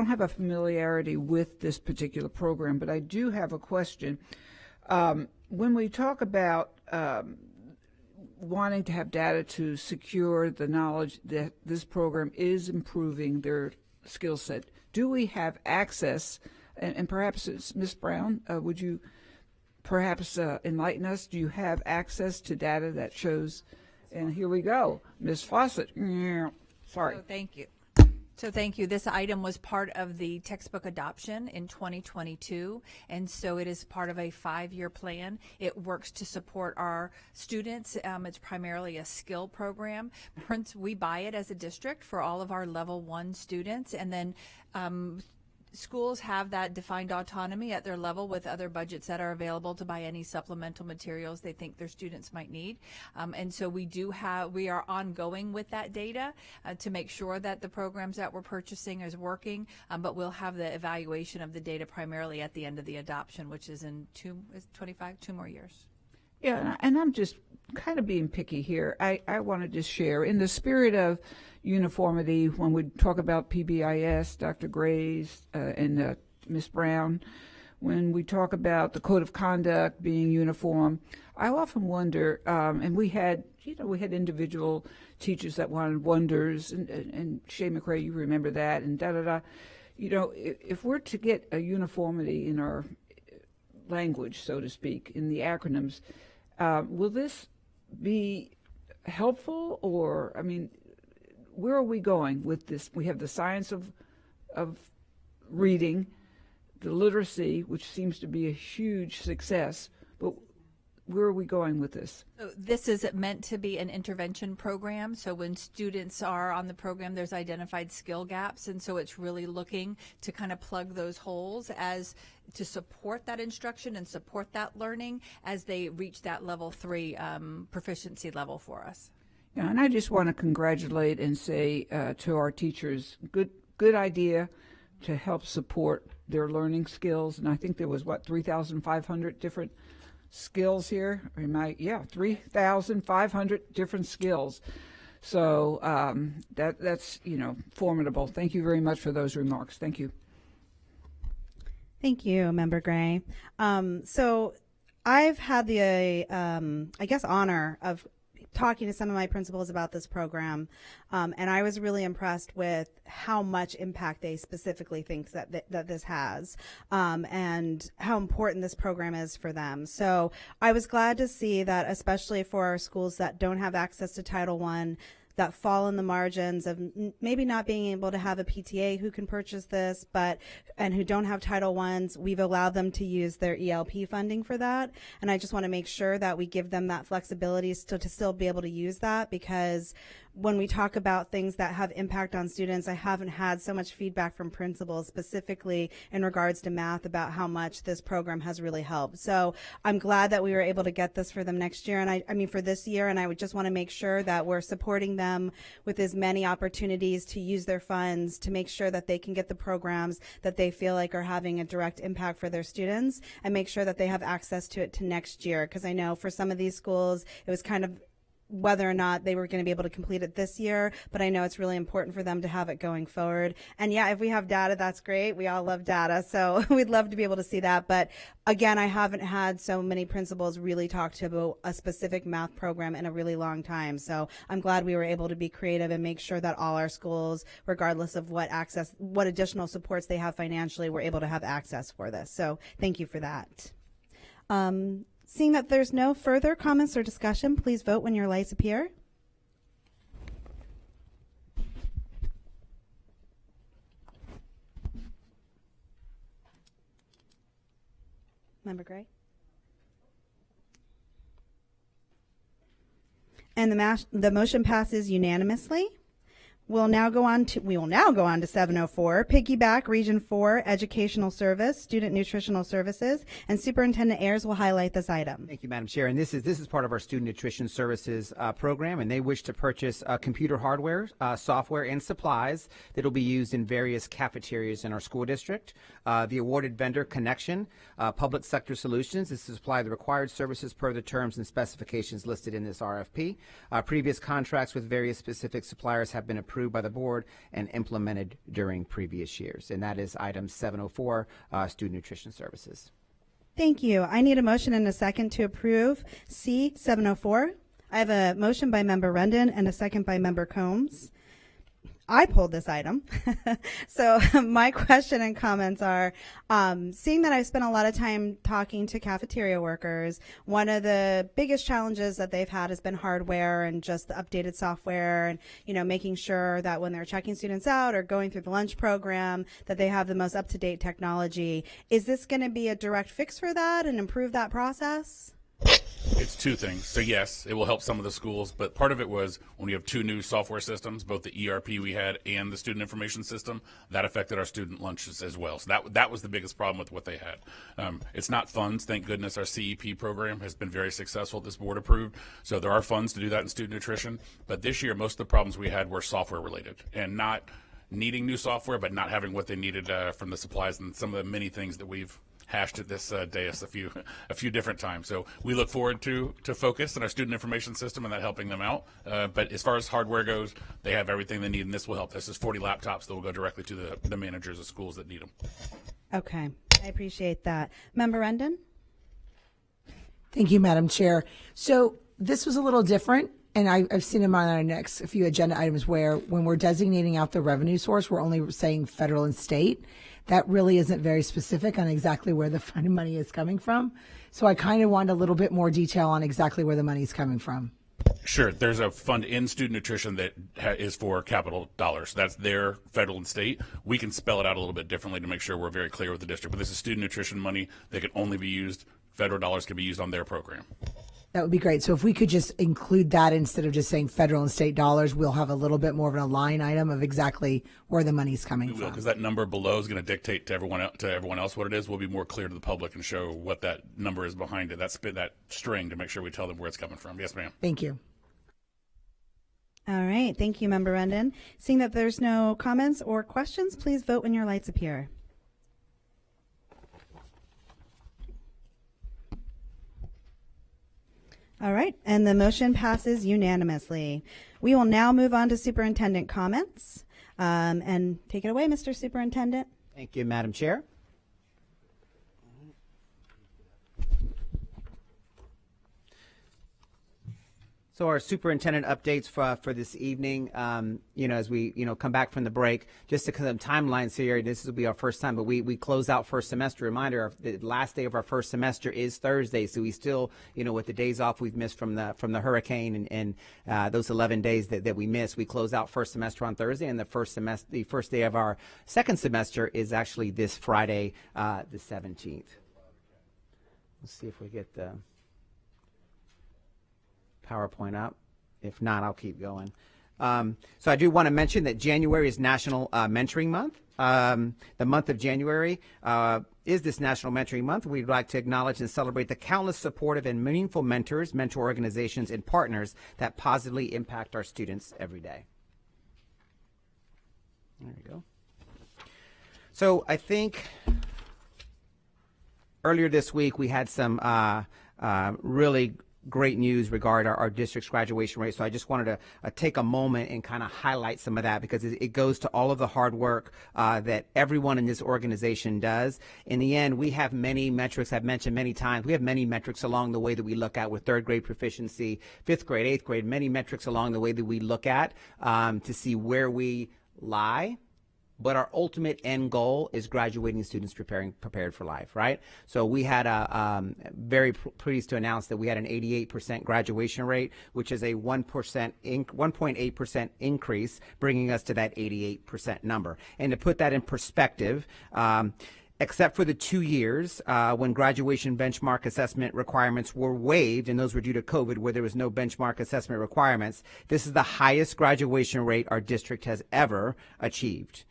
have a familiarity with this particular program, but I do have a question. When we talk about wanting to have data to secure the knowledge that this program is improving their skill set, do we have access? And perhaps it's Ms. Brown, would you perhaps enlighten us? Do you have access to data that shows? And here we go, Ms. Fawcett. Sorry. Thank you. So thank you. This item was part of the textbook adoption in 2022, and so it is part of a 5-year plan. It works to support our students. It's primarily a skill program. We buy it as a district for all of our level 1 students, and then schools have that defined autonomy at their level with other budgets that are available to buy any supplemental materials they think their students might need. And so we are ongoing with that data to make sure that the programs that we're purchasing is working, but we'll have the evaluation of the data primarily at the end of the adoption, which is in 2 more years. Yeah, and I'm just kind of being picky here. I want to just share, in the spirit of uniformity, when we talk about PBIS, Dr. Grays and Ms. Brown, when we talk about the code of conduct being uniform, I often wonder, and we had individual teachers that wanted wonders, and Shay McRae, you remember that, and da-da-da. If we're to get a uniformity in our language, so to speak, in the acronyms, will this be helpful, or, I mean, where are we going with this? We have the science of reading, the literacy, which seems to be a huge success, but where are we going with this? So this is meant to be an intervention program. So when students are on the program, there's identified skill gaps. And so it's really looking to kind of plug those holes as to support that instruction and support that learning as they reach that level 3 proficiency level for us. Yeah, and I just want to congratulate and say to our teachers, good idea to help support their learning skills. And I think there was, 3,500 different skills here? 3,500 different skills. So that's formidable. Thank you very much for those remarks. Thank you. Thank you, Member Gray. So I've had the, honor of talking to some of my principals about this program, and I was really impressed with how much impact they specifically think that this has, and how important this program is for them. So I was glad to see that, especially for our schools that don't have access to Title I, that fall in the margins of maybe not being able to have a PTA who can purchase this, and who don't have Title Is, we've allowed them to use their ELP funding for that. And I just want to make sure that we give them that flexibility to still be able to use that, because when we talk about things that have impact on students, I haven't had so much feedback from principals specifically in regards to math about how much this program has really helped. So I'm glad that we were able to get this for them next year, and I mean for this year, and I would just want to make sure that we're supporting them with as many opportunities to use their funds to make sure that they can get the programs that they feel like are having a direct impact for their students, and make sure that they have access to it to next year. Because I know for some of these schools, it was kind of whether or not they were going to be able to complete it this year, but I know it's really important for them to have it going forward. And yeah, if we have data, that's great. We all love data, so we'd love to be able to see that. But again, I haven't had so many principals really talk to about a specific math program in a really long time. So I'm glad we were able to be creative and make sure that all our schools, regardless of what additional supports they have financially, were able to have access for this. So thank you for that. Seeing that there's no further comments or discussion, please vote when your lights appear. Member Gray? And the motion passes unanimously. We will now go on to 704, Piggyback Region 4 Educational Service, Student Nutritional Services, and Superintendent Ayers will highlight this item. Thank you, Madam Chair. And this is part of our Student Nutrition Services program, and they wish to purchase computer hardware, software, and supplies that will be used in various cafeterias in our school district. The awarded vendor, Connection Public Sector Solutions, is to supply the required services per the terms and specifications listed in this RFP. Previous contracts with various specific suppliers have been approved by the board and implemented during previous years. And that is item 704, Student Nutrition Services. Thank you. I need a motion and a second to approve C704. I have a motion by Member Rendon and a second by Member Combs. I pulled this item. So my question and comments are, seeing that I've spent a lot of time talking to cafeteria workers, one of the biggest challenges that they've had has been hardware and just the updated software and, you know, making sure that when they're checking students out or going through the lunch program, that they have the most up-to-date technology. Is this going to be a direct fix for that and improve that process? It's two things. So yes, it will help some of the schools, but part of it was when you have two new software systems, both the ERP we had and the student information system, that affected our student lunches as well. So that was the biggest problem with what they had. It's not funds. Thank goodness our CEP program has been very successful. This board approved. So there are funds to do that in student nutrition. But this year, most of the problems we had were software related and not needing new software, but not having what they needed from the supplies and some of the many things that we've hashed at this dais a few different times. So we look forward to Focus and our student information system and that helping them out. But as far as hardware goes, they have everything they need, and this will help. This is 40 laptops that will go directly to the managers of schools that need them. Okay, I appreciate that. Member Rendon? Thank you, Madam Chair. So this was a little different, and I've seen them on our next few agenda items where when we're designating out the revenue source, we're only saying federal and state. That really isn't very specific on exactly where the fund money is coming from. So I kind of want a little bit more detail on exactly where the money is coming from. Sure. There's a fund in student nutrition that is for capital dollars. That's their federal and state. We can spell it out a little bit differently to make sure we're very clear with the district. But this is student nutrition money that can only be used, federal dollars can be used on their program. That would be great. So if we could just include that instead of just saying federal and state dollars, we'll have a little bit more of a line item of exactly where the money's coming We will, from. because that number below is going to dictate to everyone else what it is. We'll be more clear to the public and show what that number is behind it. That string to make sure we tell them where it's coming from. Yes, ma'am. Thank you. All right, thank you, Member Rendon. Seeing that there's no comments or questions, please vote when your lights appear. All right, and the motion passes unanimously. We will now move on to superintendent comments. And take it away, Mr. Superintendent. Thank you, Madam Chair. So our superintendent updates for this evening, as we, come back from the break, just to kind of timelines here, this will be our first time, but we close out first semester. Reminder, the last day of our first semester is Thursday, so we still, with the days off we've missed from the hurricane and those 11 days that we missed, we close out first semester on Thursday, and the first day of our second semester is actually this Friday, the 17th. Let's see if we get the PowerPoint up. If not, I'll keep going. So I do want to mention that January is National Mentoring Month. The month of January is this National Mentoring Month. We'd like to acknowledge and celebrate the countless supportive and meaningful mentors, mentor organizations, and partners that positively impact our students every day. There we go. So I think earlier this week we had some really great news regarding our district's graduation rate. So I just wanted to take a moment and kind of highlight some of that, because it goes to all of the hard work that everyone in this organization does. In the end, we have many metrics I've mentioned many times. We have many metrics along the way that we look at with third grade proficiency, fifth grade, eighth grade, many metrics along the way that we look at to see where we lie. But our ultimate end goal is graduating students prepared for life, right? So we had very pleased to announce that we had an 88% graduation rate, which is a 1.8% increase, bringing us to that 88% number. And to put that in perspective, except for the 2 years when graduation benchmark assessment requirements were waived, and those were due to COVID, where there was no benchmark assessment requirements, this is the highest graduation rate our district has ever achieved.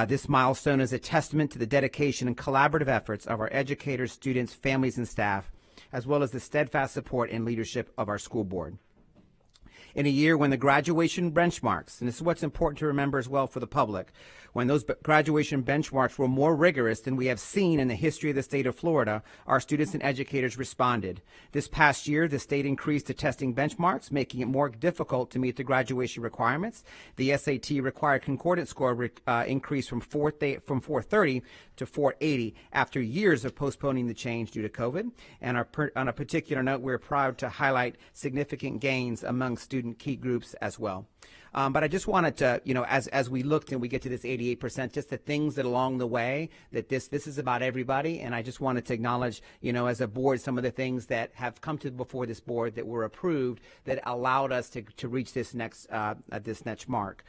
This milestone is a testament to the dedication and collaborative efforts of our educators, students, families, and staff, as well as the steadfast support and leadership of our school board. In a year when the graduation benchmarks, and this is what's important to remember as well for the public, when those graduation benchmarks were more rigorous than we have seen in the history of the state of Florida, our students and educators responded. This past year, the state increased the testing benchmarks, making it more difficult to meet the graduation requirements. The SAT required concordance score increased from 430 to 480 after years of postponing the change due to COVID. And on a particular note, we're proud to highlight significant gains among student key groups as well. But I just wanted to, as we looked and we get to this 88%, just the things that along the way, that this is about everybody. And I just wanted to acknowledge, as a board, some of the things that have come to before this board that were approved that allowed us to reach this next mark.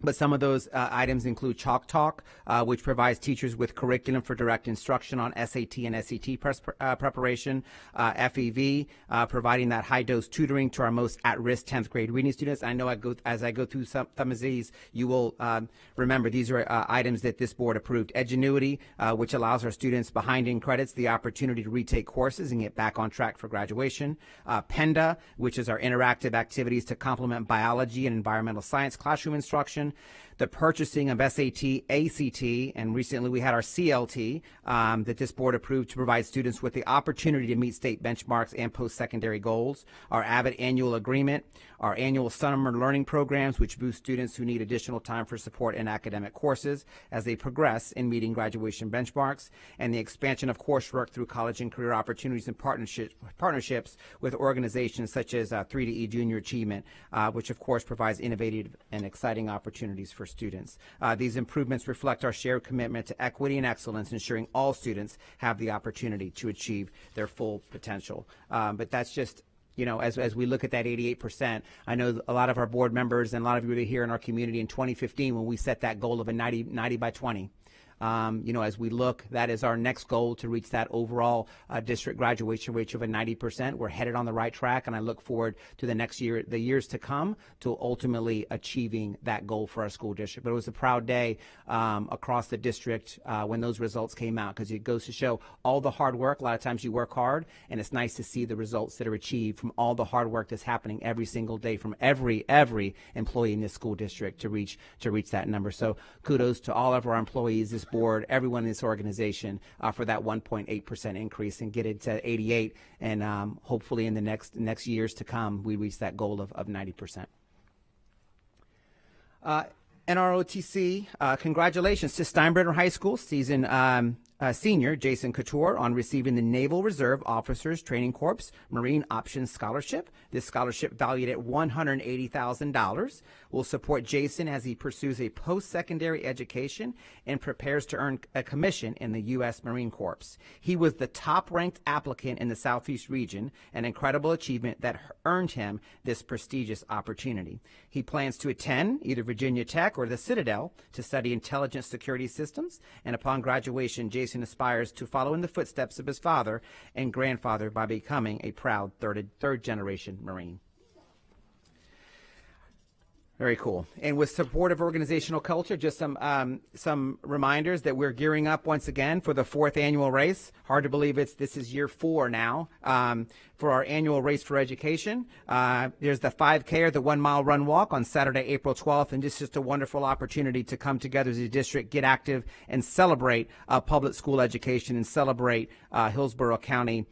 But some of those items include Chalk Talk, which provides teachers with curriculum for direct instruction on SAT and SAT preparation. FEV, providing that high-dose tutoring to our most at-risk 10th grade reading students. I know as I go through some of these, you will remember these are items that this board approved. Edgenuity, which allows our students behind in credits the opportunity to retake courses and get back on track for graduation. PENDA, which is our interactive activities to complement biology and environmental science classroom instruction. The purchasing of SAT, ACT, and recently we had our CLT that this board approved to provide students with the opportunity to meet state benchmarks and post-secondary goals. Our Abbott annual agreement, our annual summer learning programs, which boost students who need additional time for support in academic courses as they progress in meeting graduation benchmarks, and the expansion of coursework through college and career opportunities and partnerships with organizations such as 3-2E Junior Achievement, which of course provides innovative and exciting opportunities for students. These improvements reflect our shared commitment to equity and excellence, ensuring all students have the opportunity to achieve their full potential. But that's just, as we look at that 88%, I know a lot of our board members and a lot of you were here in our community in 2015 when we set that goal of a 90 by 20. As we look, that is our next goal to reach that overall district graduation rate of a 90%. We're headed on the right track, and I look forward to the years to come to ultimately achieving that goal for our school district. But it was a proud day across the district when those results came out, because it goes to show all the hard work. A lot of times you work hard, and it's nice to see the results that are achieved from all the hard work that's happening every single day from every employee in this school district to reach that number. So kudos to all of our employees, this board, everyone in this organization for that 1.8% increase and get it to 88, and hopefully in the next years to come we reach that goal of 90%. NROTC, congratulations to Steinbrenner High School senior Jason Couture on receiving the Naval Reserve Officers Training Corps Marine Options Scholarship. This scholarship, valued at $180,000, will support Jason as he pursues a post-secondary education and prepares to earn a commission in the U.S. Marine Corps. He was the top-ranked applicant in the Southeast region, an incredible achievement that earned him this prestigious opportunity. He plans to attend either Virginia Tech or the Citadel to study intelligence security systems, and upon graduation, Jason aspires to follow in the footsteps of his father and grandfather by becoming a proud third-generation Marine. Very cool. And with supportive organizational culture, just some reminders that we're gearing up once again for the 4th annual race. Hard to believe this is year 4 now for our annual Race for Education. There's the 5K or the 1 mile run walk on Saturday, April 12th, and this is just a wonderful opportunity to come together as a district, get active, and celebrate public school education and celebrate Hillsborough County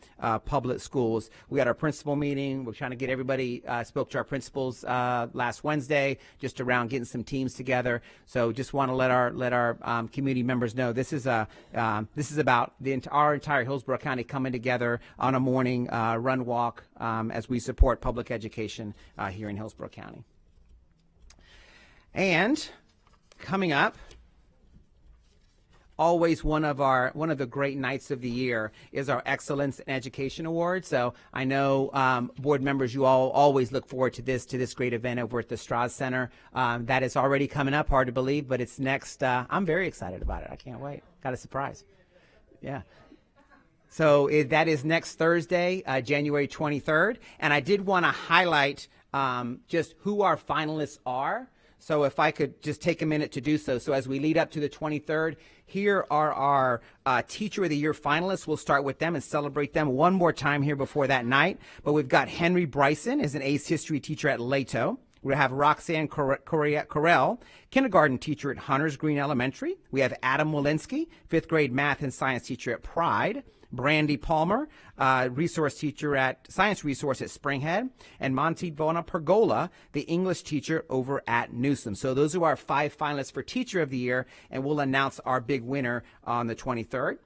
public schools. We had our principal meeting. We're trying to get everybody, spoke to our principals last Wednesday, just around getting some teams together. So just want to let our community members know this is about our entire Hillsborough County coming together on a morning run walk as we support public education here in Hillsborough County. And coming up, always one of the great nights of the year is our Excellence in Education Award. So I know board members, you all always look forward to this great event over at the Strauss Center. That is already coming up, hard to believe, but it's next. I'm very excited about it. I can't wait. Got a surprise. Yeah. So that is next Thursday, January 23rd. And I did want to highlight just who our finalists are. So if I could just take a minute to do so. So as we lead up to the 23rd, here are our Teacher of the Year finalists. We'll start with them and celebrate them one more time here before that night. But we've got Henry Bryson as an ACE history teacher at Lato. We have Roxanne Correll, kindergarten teacher at Hunters Green Elementary. We have Adam Walensky, 5th grade math and science teacher at Pride. Brandy Palmer, resource teacher at Science Resource at Springhead, and Monty Bona Pergola, the English teacher over at Newsom. So those are our 5 finalists for Teacher of the Year, and we'll announce our big winner on the 23rd.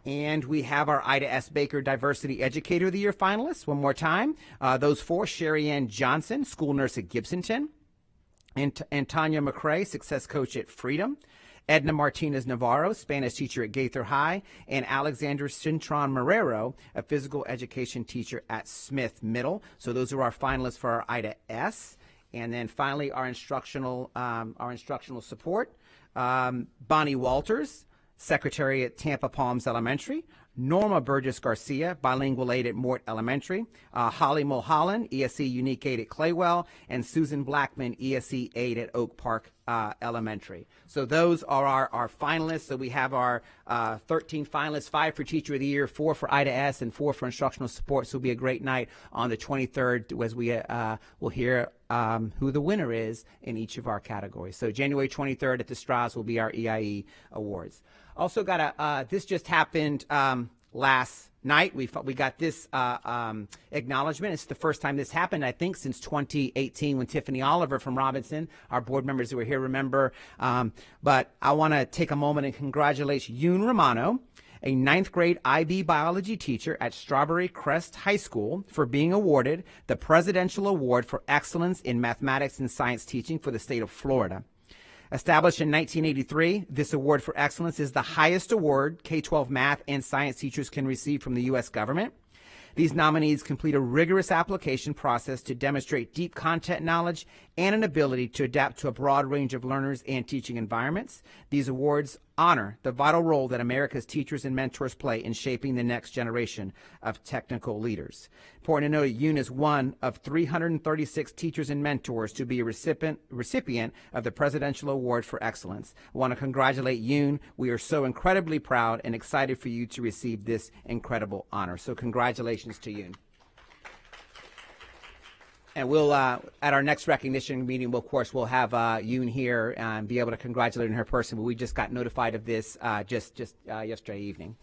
And we have our Ida S. Baker Diversity Educator of the Year finalists one more time. Those 4, Sherry Ann Johnson, school nurse at Gibsonton, and Tanya McCrae, success coach at Freedom. Edna Martinez Navarro, Spanish teacher at Gaither High, and Alexander Cintron Marrero, a physical education teacher at Smith Middle. So those are our finalists for our Ida S. And then finally, our instructional support. Bonnie Walters, secretary at Tampa Palms Elementary. Norma Burgess Garcia, bilingual aide at Mort Elementary. Holly Mulholland, ESE unique aide at Claywell. And Susan Blackman, ESE aide at Oak Park Elementary. So those are our finalists. So we have our 13 finalists, 5 for Teacher of the Year, 4 for Ida S, and 4 for instructional support. So it'll be a great night on the 23rd as we will hear who the winner is in each of our categories. So January 23rd at the Strauss will be our EIE Awards. Also got this just happened last night. We got this acknowledgement. It's the first time this happened, I think, since 2018 when Tiffany Oliver from Robinson, our board members who were here, remember. But I want to take a moment and congratulate Yoon Romano, a 9th grade IB biology teacher at Strawberry Crest High School, for being awarded the Presidential Award for Excellence in Mathematics and Science Teaching for the state of Florida. Established in 1983, this award for excellence is the highest award K-12 math and science teachers can receive from the U.S. government. These nominees complete a rigorous application process to demonstrate deep content knowledge and an ability to adapt to a broad range of learners and teaching environments. These awards honor the vital role that America's teachers and mentors play in shaping the next generation of technical leaders. Important to note, Yoon is one of 336 teachers and mentors to be a recipient of the Presidential Award for Excellence. I want to congratulate Yoon. We are so incredibly proud and excited for you to receive this incredible honor. So congratulations to Yoon. And we'll, at our next recognition meeting, of course, we'll have Yoon here and be able to congratulate her in person. But we just got notified of this just yesterday evening.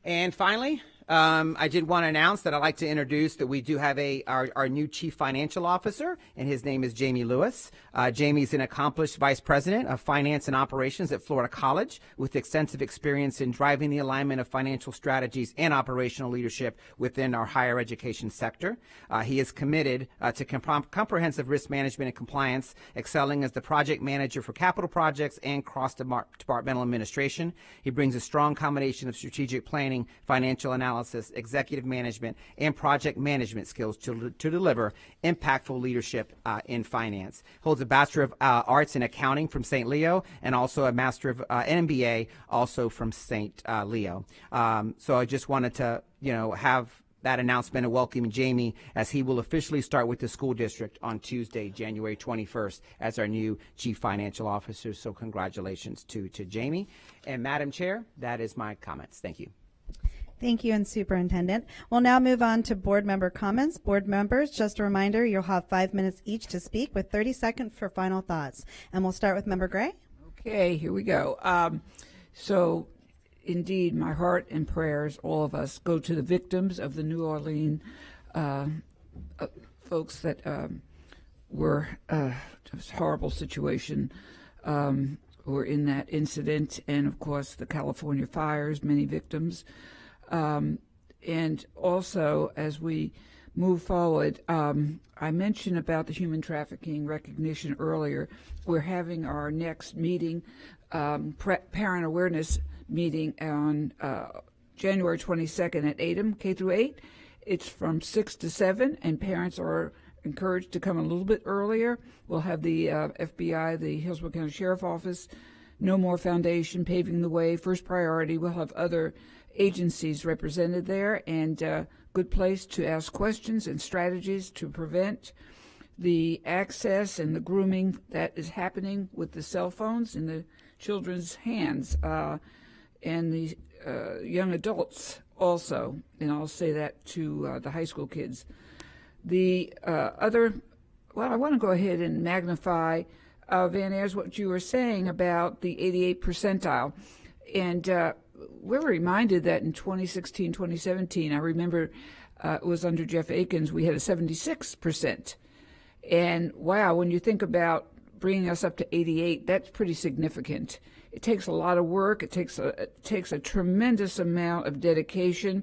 And finally, I did want to announce that I'd like to introduce that we do have our new Chief Financial Officer, and his name is Jamie Lewis. Jamie's an accomplished Vice President of Finance and Operations at Florida College with extensive experience in driving the alignment of financial strategies and operational leadership within our higher education sector. He is committed to comprehensive risk management and compliance, excelling as the project manager for capital projects and cross-departmental administration. He brings a strong combination of strategic planning, financial analysis, executive management, and project management skills to deliver impactful leadership in finance. Holds a Bachelor of Arts in Accounting from St. Leo, and also a Master of an MBA also from St. Leo. So I just wanted to, have that announcement and welcome Jamie as he will officially start with the school district on Tuesday, January 21st, as our new Chief Financial Officer. So congratulations to Jamie. And Madam Chair, that is my comments. Thank you. Thank you, and Superintendent. We'll now move on to board member comments. Board members, just a reminder, you'll have 5 minutes each to speak with 30 seconds for final thoughts. And we'll start with Member Gray. Okay, here we go. So, indeed, my heart and prayers, all of us, go to the victims of the New Orleans folks that were just horrible situation, were in that incident, and of course the California fires, many victims. And also, as we move forward, I mentioned about the human trafficking recognition earlier. We're having our next meeting, parent awareness meeting on January 22nd at ADEM, K through 8. It's from 6 to 7, and parents are encouraged to come a little bit earlier. We'll have the FBI, the Hillsborough County Sheriff Office, No More Foundation, Paving the Way, First Priority. We'll have other agencies represented there, and good place to ask questions and strategies to prevent. the access and the grooming that is happening with the cell phones in the children's hands and the young adults also, and I'll say that to the high school kids. The I want to go ahead and magnify, Van Ayers, what you were saying about the 88th percentile. And we're reminded that in 2016, 2017, I remember it was under Jeff Akins, we had a 76%. And wow, when you think about bringing us up to 88, that's pretty significant. It takes a lot of work. It takes a tremendous amount of dedication.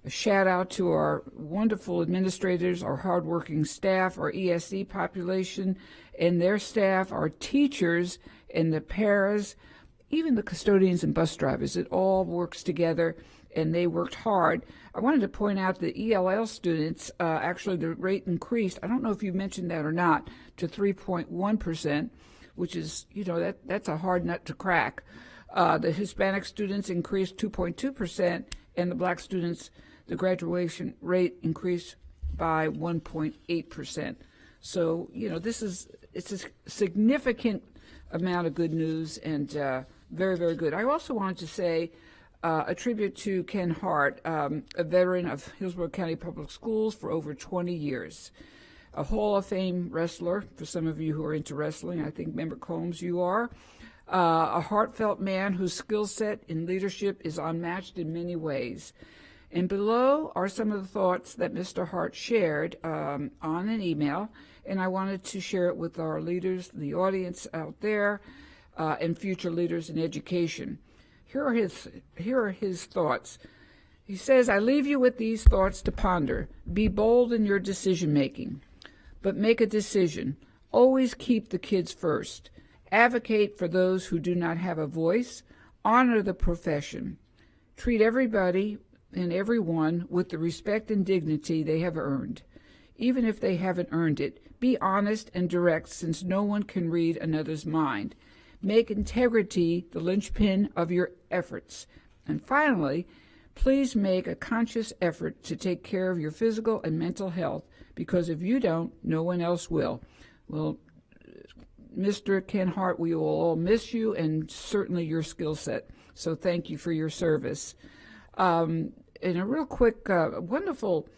A shout out to our wonderful administrators, our hardworking staff, our ESE population and their staff, our teachers and the paras, even the custodians and bus drivers. It all works together, and they worked hard. I wanted to point out the ELL students, actually the rate increased, I don't know if you mentioned that or not, to 3.1%, which is, that's a hard nut to crack. The Hispanic students increased 2.2%, and the black students, the graduation rate increased by 1.8%. So, it's a significant amount of good news, and very, very good. I also wanted to say a tribute to Ken Hart, a veteran of Hillsborough County Public Schools for over 20 years. A Hall of Fame wrestler, for some of you who are into wrestling. I think, Member Combs, you are. A heartfelt man whose skill set in leadership is unmatched in many ways. And below are some of the thoughts that Mr. Hart shared on an email, and I wanted to share it with our leaders, the audience out there, and future leaders in education. Here are his thoughts. He says, I leave you with these thoughts to ponder. Be bold in your decision making, but make a decision. Always keep the kids first. Advocate for those who do not have a voice. Honor the profession. Treat everybody and everyone with the respect and dignity they have earned. Even if they haven't earned it, be honest and direct, since no one can read another's mind. Make integrity the linchpin of your efforts. And finally, please make a conscious effort to take care of your physical and mental health, because if you don't, no one else will. Well, Mr. Ken Hart, we will all miss you, and certainly your skill set. So thank you for your service. And a real quick, wonderful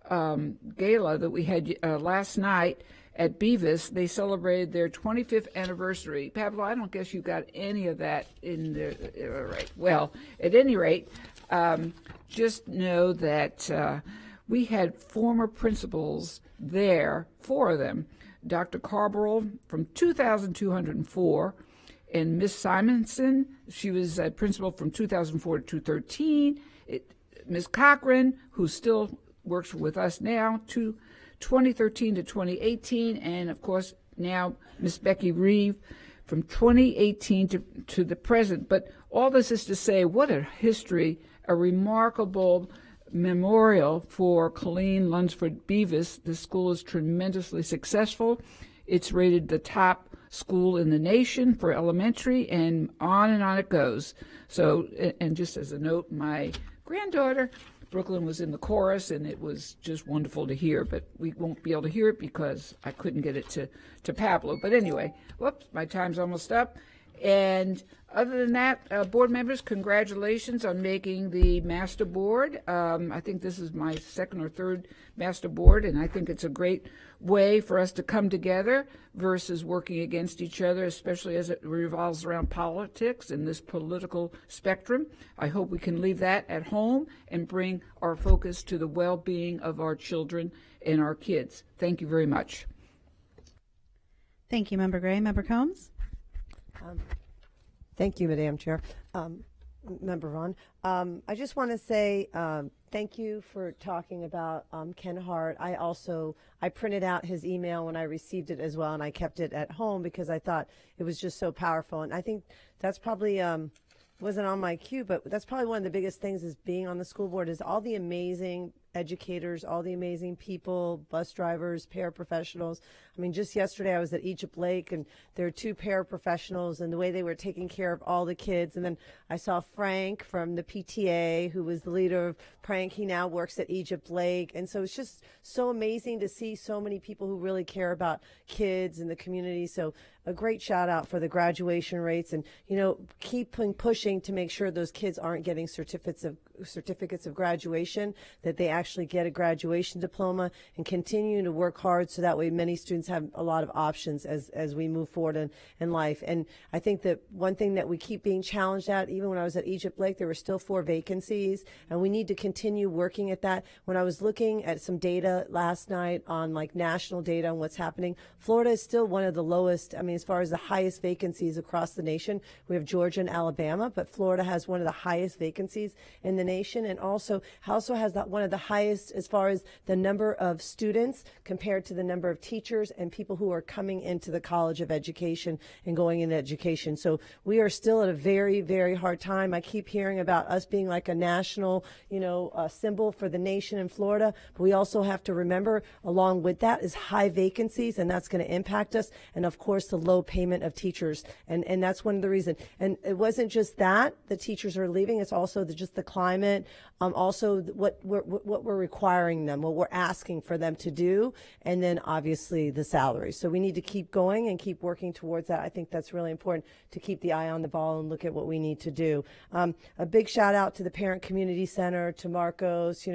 gala that we had last night at Beavis. They celebrated their 25th anniversary. Pablo, I don't guess you got any of that in there. All right. Well, at any rate, just know that we had former principals there, 4 of them. Dr. Carberell from 2204, and Miss Simonson, she was a principal from 2004 to 2013. Ms. Cochran, who still works with us now, 2013 to 2018, and of course now Miss Becky Reeve from 2018 to the present. But all this is to say, what a history, a remarkable memorial for Colleen Lunsford Beavis. The school is tremendously successful. It's rated the top school in the nation for elementary, and on it goes. So, and just as a note, my granddaughter Brooklyn was in the chorus, and it was just wonderful to hear, but we won't be able to hear it because I couldn't get it to Pablo. But anyway, whoops, my time's almost up. And other than that, board members, congratulations on making the master board. I think this is my 2nd or 3rd master board, and I think it's a great way for us to come together versus working against each other, especially as it revolves around politics and this political spectrum. I hope we can leave that at home and bring our focus to the well-being of our children and our kids. Thank you very much. Thank you, Member Gray. Member Combs? Thank you, Madam Chair. Member Vaughn. I just want to say thank you for talking about Ken Hart. I printed out his email when I received it as well, and I kept it at home because I thought it was just so powerful. And I think that's probably wasn't on my cue, but that's probably one of the biggest things is being on the school board is all the amazing educators, all the amazing people, bus drivers, paraprofessionals. I mean, just yesterday I was at Egypt Lake, and there are 2 paraprofessionals, and the way they were taking care of all the kids. And then I saw Frank from the PTA, who was the leader of Prank. He now works at Egypt Lake. And so it's just so amazing to see so many people who really care about kids and the community. So a great shout out for the graduation rates, and, you know, keep pushing to make sure those kids aren't getting certificates of graduation, that they actually get a graduation diploma, and continue to work hard so that way many students have a lot of options as we move forward in life. And I think that one thing that we keep being challenged at, even when I was at Egypt Lake, there were still 4 vacancies, and we need to continue working at that. When I was looking at some data last night on like national data on what's happening, Florida is still one of the lowest. I mean, as far as the highest vacancies across the nation, we have Georgia and Alabama, but Florida has one of the highest vacancies in the nation, and also has one of the highest as far as the number of students compared to the number of teachers and people who are coming into the College of Education and going into education. So we are still at a very, very hard time. I keep hearing about us being like a national, symbol for the nation in Florida, but we also have to remember along with that is high vacancies, and that's going to impact us, and of course the low payment of teachers, and that's one of the reasons. And it wasn't just that the teachers are leaving; it's also just the climate, also what we're requiring them, what we're asking for them to do, and then obviously the salaries. So we need to keep going and keep working towards that. I think that's really important to keep the eye on the ball and look at what we need to do. A big shout out to the Parent Community Center, to Marcos,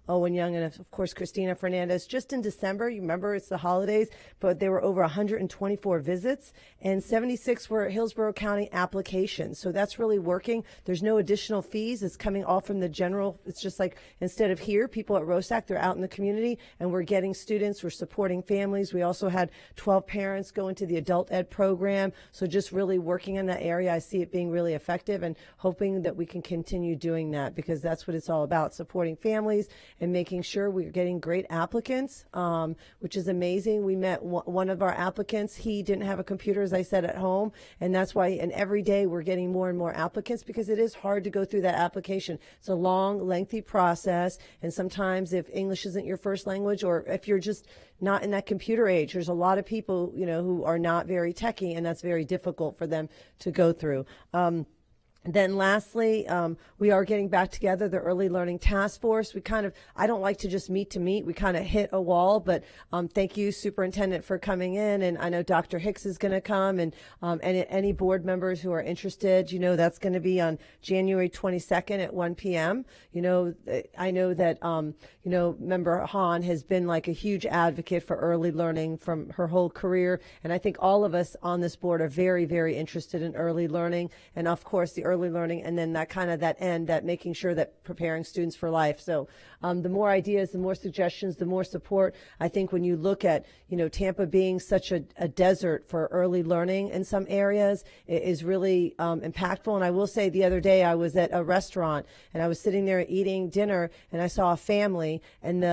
Owen Young, and of course Christina Fernandez. Just in December, you remember it's the holidays, but there were over 124 visits, and 76 were Hillsborough County applications. So that's really working. There's no additional fees. It's coming all from the general. It's just like instead of here, people at ROSAC, they're out in the community, and we're getting students. We're supporting families. We also had 12 parents go into the adult ed program. So just really working in that area. I see it being really effective, and hoping that we can continue doing that, because that's what it's all about, supporting families and making sure we're getting great applicants, which is amazing. We met one of our applicants. He didn't have a computer, as I said, at home, and that's why, and every day we're getting more and more applicants, because it is hard to go through that application. It's a long, lengthy process, and sometimes if English isn't your first language, or if you're just not in that computer age, there's a lot of people, who are not very techy, and that's very difficult for them to go through. Then lastly, we are getting back together, the Early Learning Task Force. I don't like to just meet to meet. We kind of hit a wall, but thank you, Superintendent, for coming in. And I know Dr. Hicks is going to come, and any board members who are interested, that's going to be on January 22nd at 1 p.m. I know that, Member Hahn has been like a huge advocate for early learning from her whole career. And I think all of us on this board are very, very interested in early learning. And of course, the early learning, and then that making sure that preparing students for life. So the more ideas, the more suggestions, the more support. I think when you look at, Tampa being such a desert for early learning in some areas, it is really impactful. And I will say, the other day I was at a restaurant, and I was sitting there eating dinner, and I saw a family, and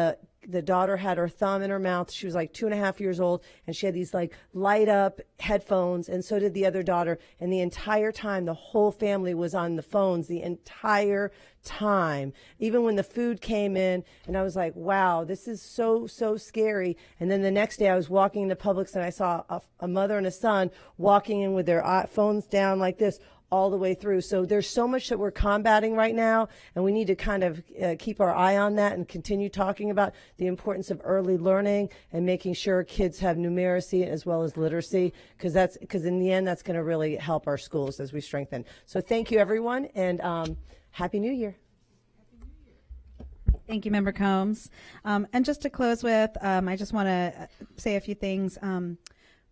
the daughter had her thumb in her mouth. She was like 2.5 years old, and she had these like light up headphones, and so did the other daughter. And the entire time, the whole family was on the phones the entire time, even when the food came in. And I was like, wow, this is so, so scary. And then the next day I was walking into Publix, and I saw a mother and a son walking in with their phones down like this all the way through. So there's so much that we're combating right now, and we need to kind of keep our eye on that and continue talking about the importance of early learning and making sure kids have numeracy as well as literacy, because in the end, that's going to really help our schools as we strengthen. So thank you, everyone, and Happy New Year. Thank you, Member Combs. And just to close with, I just want to say a few things.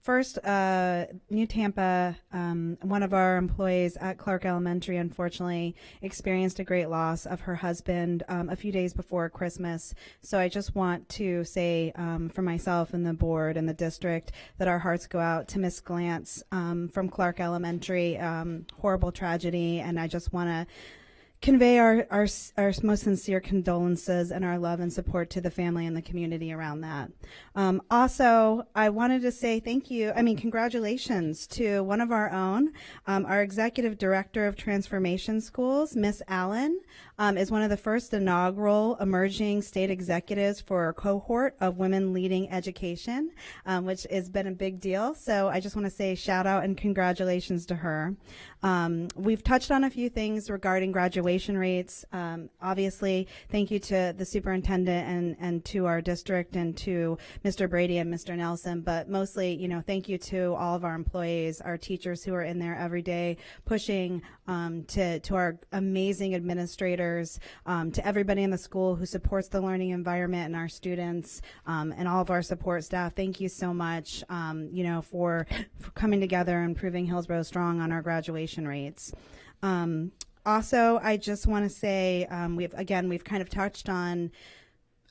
First, New Tampa, one of our employees at Clark Elementary, unfortunately, experienced a great loss of her husband a few days before Christmas. So I just want to say for myself and the board and the district that our hearts go out to Miss Glantz from Clark Elementary. Horrible tragedy, and I just want to convey our most sincere condolences and our love and support to the family and the community around that. Also, I wanted to say congratulations to one of our own, our Executive Director of Transformation Schools, Miss Allen. is one of the first inaugural emerging state executives for a cohort of women leading education, which has been a big deal. So I just want to say shout out and congratulations to her. We've touched on a few things regarding graduation rates. Obviously, thank you to the superintendent and to our district and to Mr. Brady and Mr. Nelson, but mostly, thank you to all of our employees, our teachers who are in there every day pushing, to our amazing administrators, to everybody in the school who supports the learning environment and our students, and all of our support staff. Thank you so much, for coming together and proving Hillsborough strong on our graduation rates. Also, I just want to say, we've kind of touched on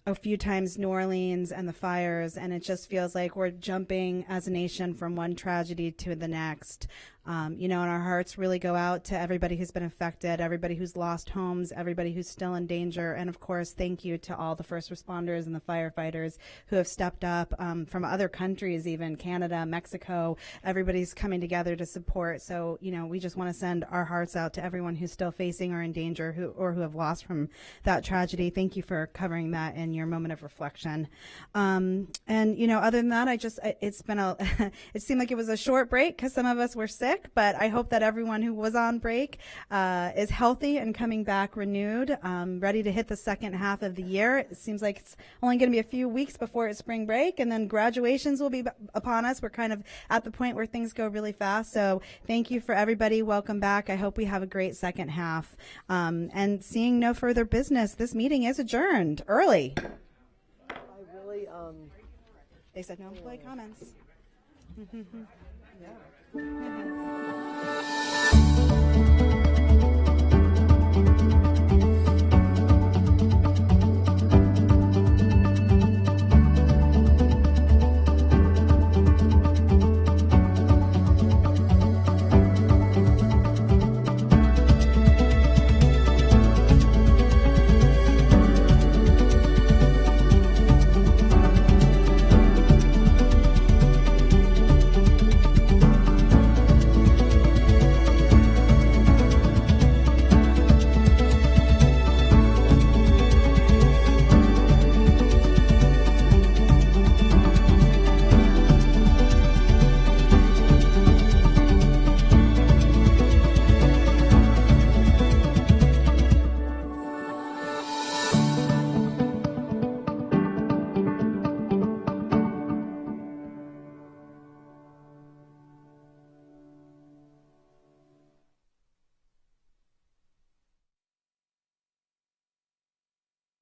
a few times New Orleans and the fires, and it just feels like we're jumping as a nation from one tragedy to the next. And our hearts really go out to everybody who's been affected, everybody who's lost homes, everybody who's still in danger. And of course, thank you to all the first responders and the firefighters who have stepped up, from other countries, even Canada, Mexico. Everybody's coming together to support. So, we just want to send our hearts out to everyone who's still facing or in danger who have lost from that tragedy. Thank you for covering that in your moment of reflection. And, other than that, it's been it seemed like it was a short break because some of us were sick. But I hope that everyone who was on break is healthy and coming back renewed, ready to hit the second half of the year. It seems like it's only going to be a few weeks before it's spring break, and then graduations will be upon us. We're kind of at the point where things go really fast. So thank you for everybody. Welcome back. I hope we have a great second half. And seeing no further business, this meeting is adjourned early. They said no employee comments. Yeah.